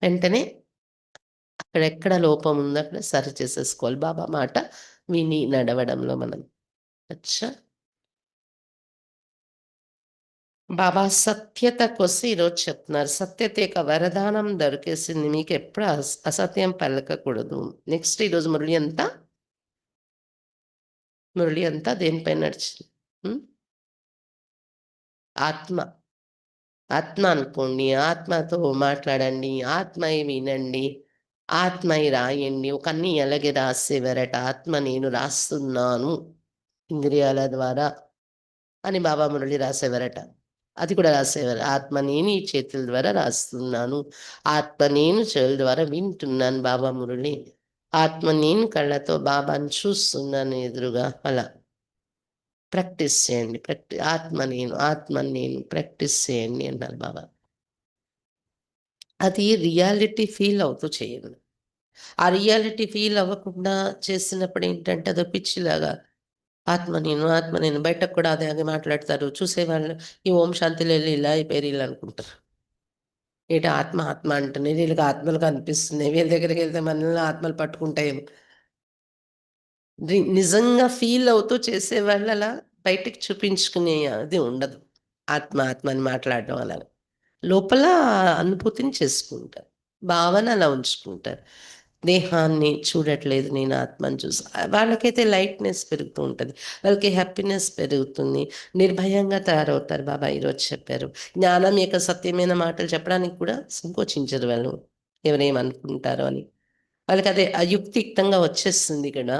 వెంటనే అక్కడెక్కడ లోపం ఉందో అక్కడ సరి చేసేసుకోవాలి బాబా మాట విని నడవడంలో మనం. అచ్చా, బాబా సత్యత కోసం ఈరోజు చెప్తున్నారు. సత్యత యొక్క వరదానం దొరికేసింది మీకు, ఎప్పుడు అసత్యం పలకకూడదు. నెక్స్ట్ ఈరోజు మురళి అంతా దేనిపై నడిచింది? ఆత్మ. ఆత్మ అనుకోండి, ఆత్మతో మాట్లాడండి, ఆత్మ వినండి. ఆత్మయి రాయండి. ఒక అన్నీ అలాగే రాసేవారట. ఆత్మ నేను రాస్తున్నాను ఇంద్రియాల ద్వారా అని బాబా మురళి రాసేవారట. అది కూడా రాసేవారు. ఆత్మ నేను ఈ చేతుల ద్వారా రాస్తున్నాను. ఆత్మ నేను చెవుల ద్వారా వింటున్నాను బాబా మురళి. ఆత్మ నేను కళ్ళతో బాబాని చూస్తున్నాను ఎదురుగా. అలా ప్రాక్టీస్ చేయండి. ఆత్మ నేను ప్రాక్టీస్ చేయండి అన్నారు బాబా. అది రియాలిటీ ఫీల్ అవుతూ చేయండి. ఆ రియాలిటీ ఫీల్ అవ్వకుండా చేసినప్పుడు ఏంటంటే అదో పిచ్చిలాగా ఆత్మ నేను బయటకు కూడా అదే మాట్లాడతారు. చూసేవాళ్ళు ఈ ఓం శాంతిలో ఎళ్లి ఇలా అయిపోయారు ఈళ్ళు అనుకుంటారు. ఆత్మ అంటున్నాయి. వీళ్ళకి ఆత్మలు కనిపిస్తున్నాయి. వీళ్ళ దగ్గరికెళ్తే మనల్ని ఆత్మలు పట్టుకుంటాయేమో. నిజంగా ఫీల్ అవుతూ చేసేవాళ్ళు అలా బయటికి చూపించుకునే అది ఉండదు. ఆత్మ అని మాట్లాడడం అలాగా. లోపల అనుభూతిని చేసుకుంటారు. భావన అలా ఉంచుకుంటారు. దేహాన్ని చూడట్లేదు నేను ఆత్మని చూసి వాళ్ళకైతే లైట్‌నెస్ పెరుగుతూ ఉంటది. వాళ్ళకి హ్యాపీనెస్ పెరుగుతుంది. నిర్భయంగా తయారవుతారు బాబా ఈరోజు చెప్పారు. జ్ఞానం యొక్క సత్యమైన మాటలు చెప్పడానికి కూడా సంకోచించరు వాళ్ళు. ఎవరేమనుకుంటారో అని. వాళ్ళకదే అయుక్తియుక్తంగా వచ్చేస్తుంది కదా!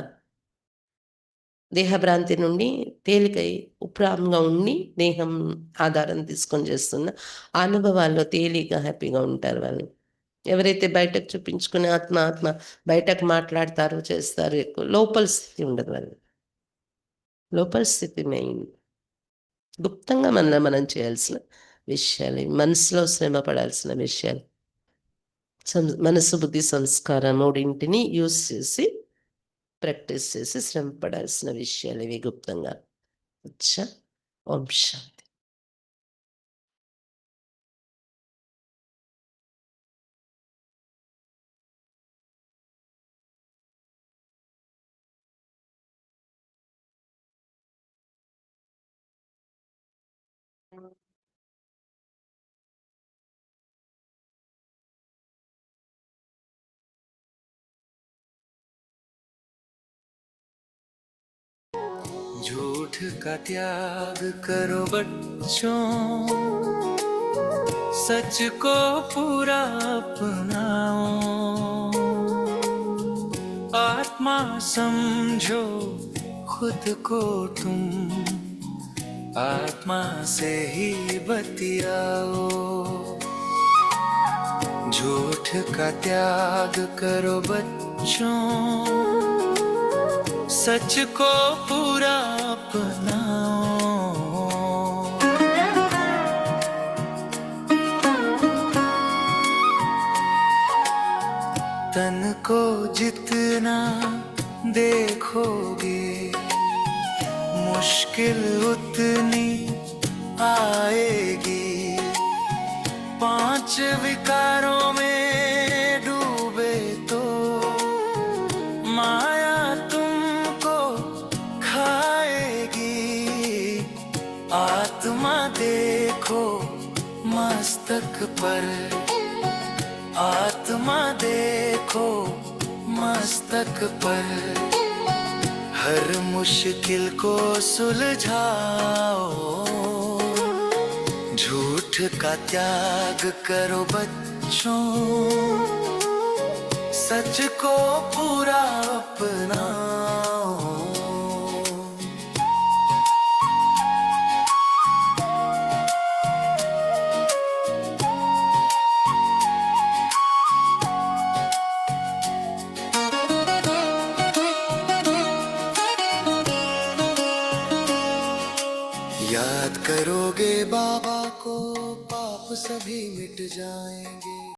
దేహభ్రాంతి నుండి తేలికై ఉప్రాంగా ఉండి దేహం ఆధారం తీసుకొని చేస్తున్న అనుభవాల్లో తేలిక హ్యాపీగా ఉంటారు వాళ్ళు. ఎవరైతే బయటకు చూపించుకునే ఆత్మ బయటకు మాట్లాడతారు, చేస్తారు ఎక్కువ లోపల స్థితి ఉండదు వాళ్ళు. లోపల స్థితి మెయిన్. గుప్తంగా మనలో మనం చేయాల్సిన విషయాలు. మనసులో శ్రమ పడాల్సిన విషయాలు. మనసు, బుద్ధి, సంస్కారం మూడింటిని యూజ్ చేసి ప్రాక్టీస్ చేసి శ్రమ పడాల్సిన విషయాలు ఇవి గుప్తంగా. అచ్చా! ఓం శాంతి. झूठ का त्याग करो बच्चों, सच को पूरा अपनाओ। आत्मा समझो खुद को तुम, आत्मा से ही बतियाओ। झूठ का त्याग करो बच्चों, सच को पूरा अपनाओ। तन को जितना देखोगे मुश्किल उतनी आएगी। पांच विकारों में डूबे तो माया तुमको खाएगी। आत्मा देखो मस्तक पर, आत्मा देखो मस्तक पर। हर मुश्किल को सुलझाओ। झूठ का त्याग करो बच्चों, सच को पूरा अपनाओ। याद करोगे बाबा को, पाप सभी मिट जाएंगे।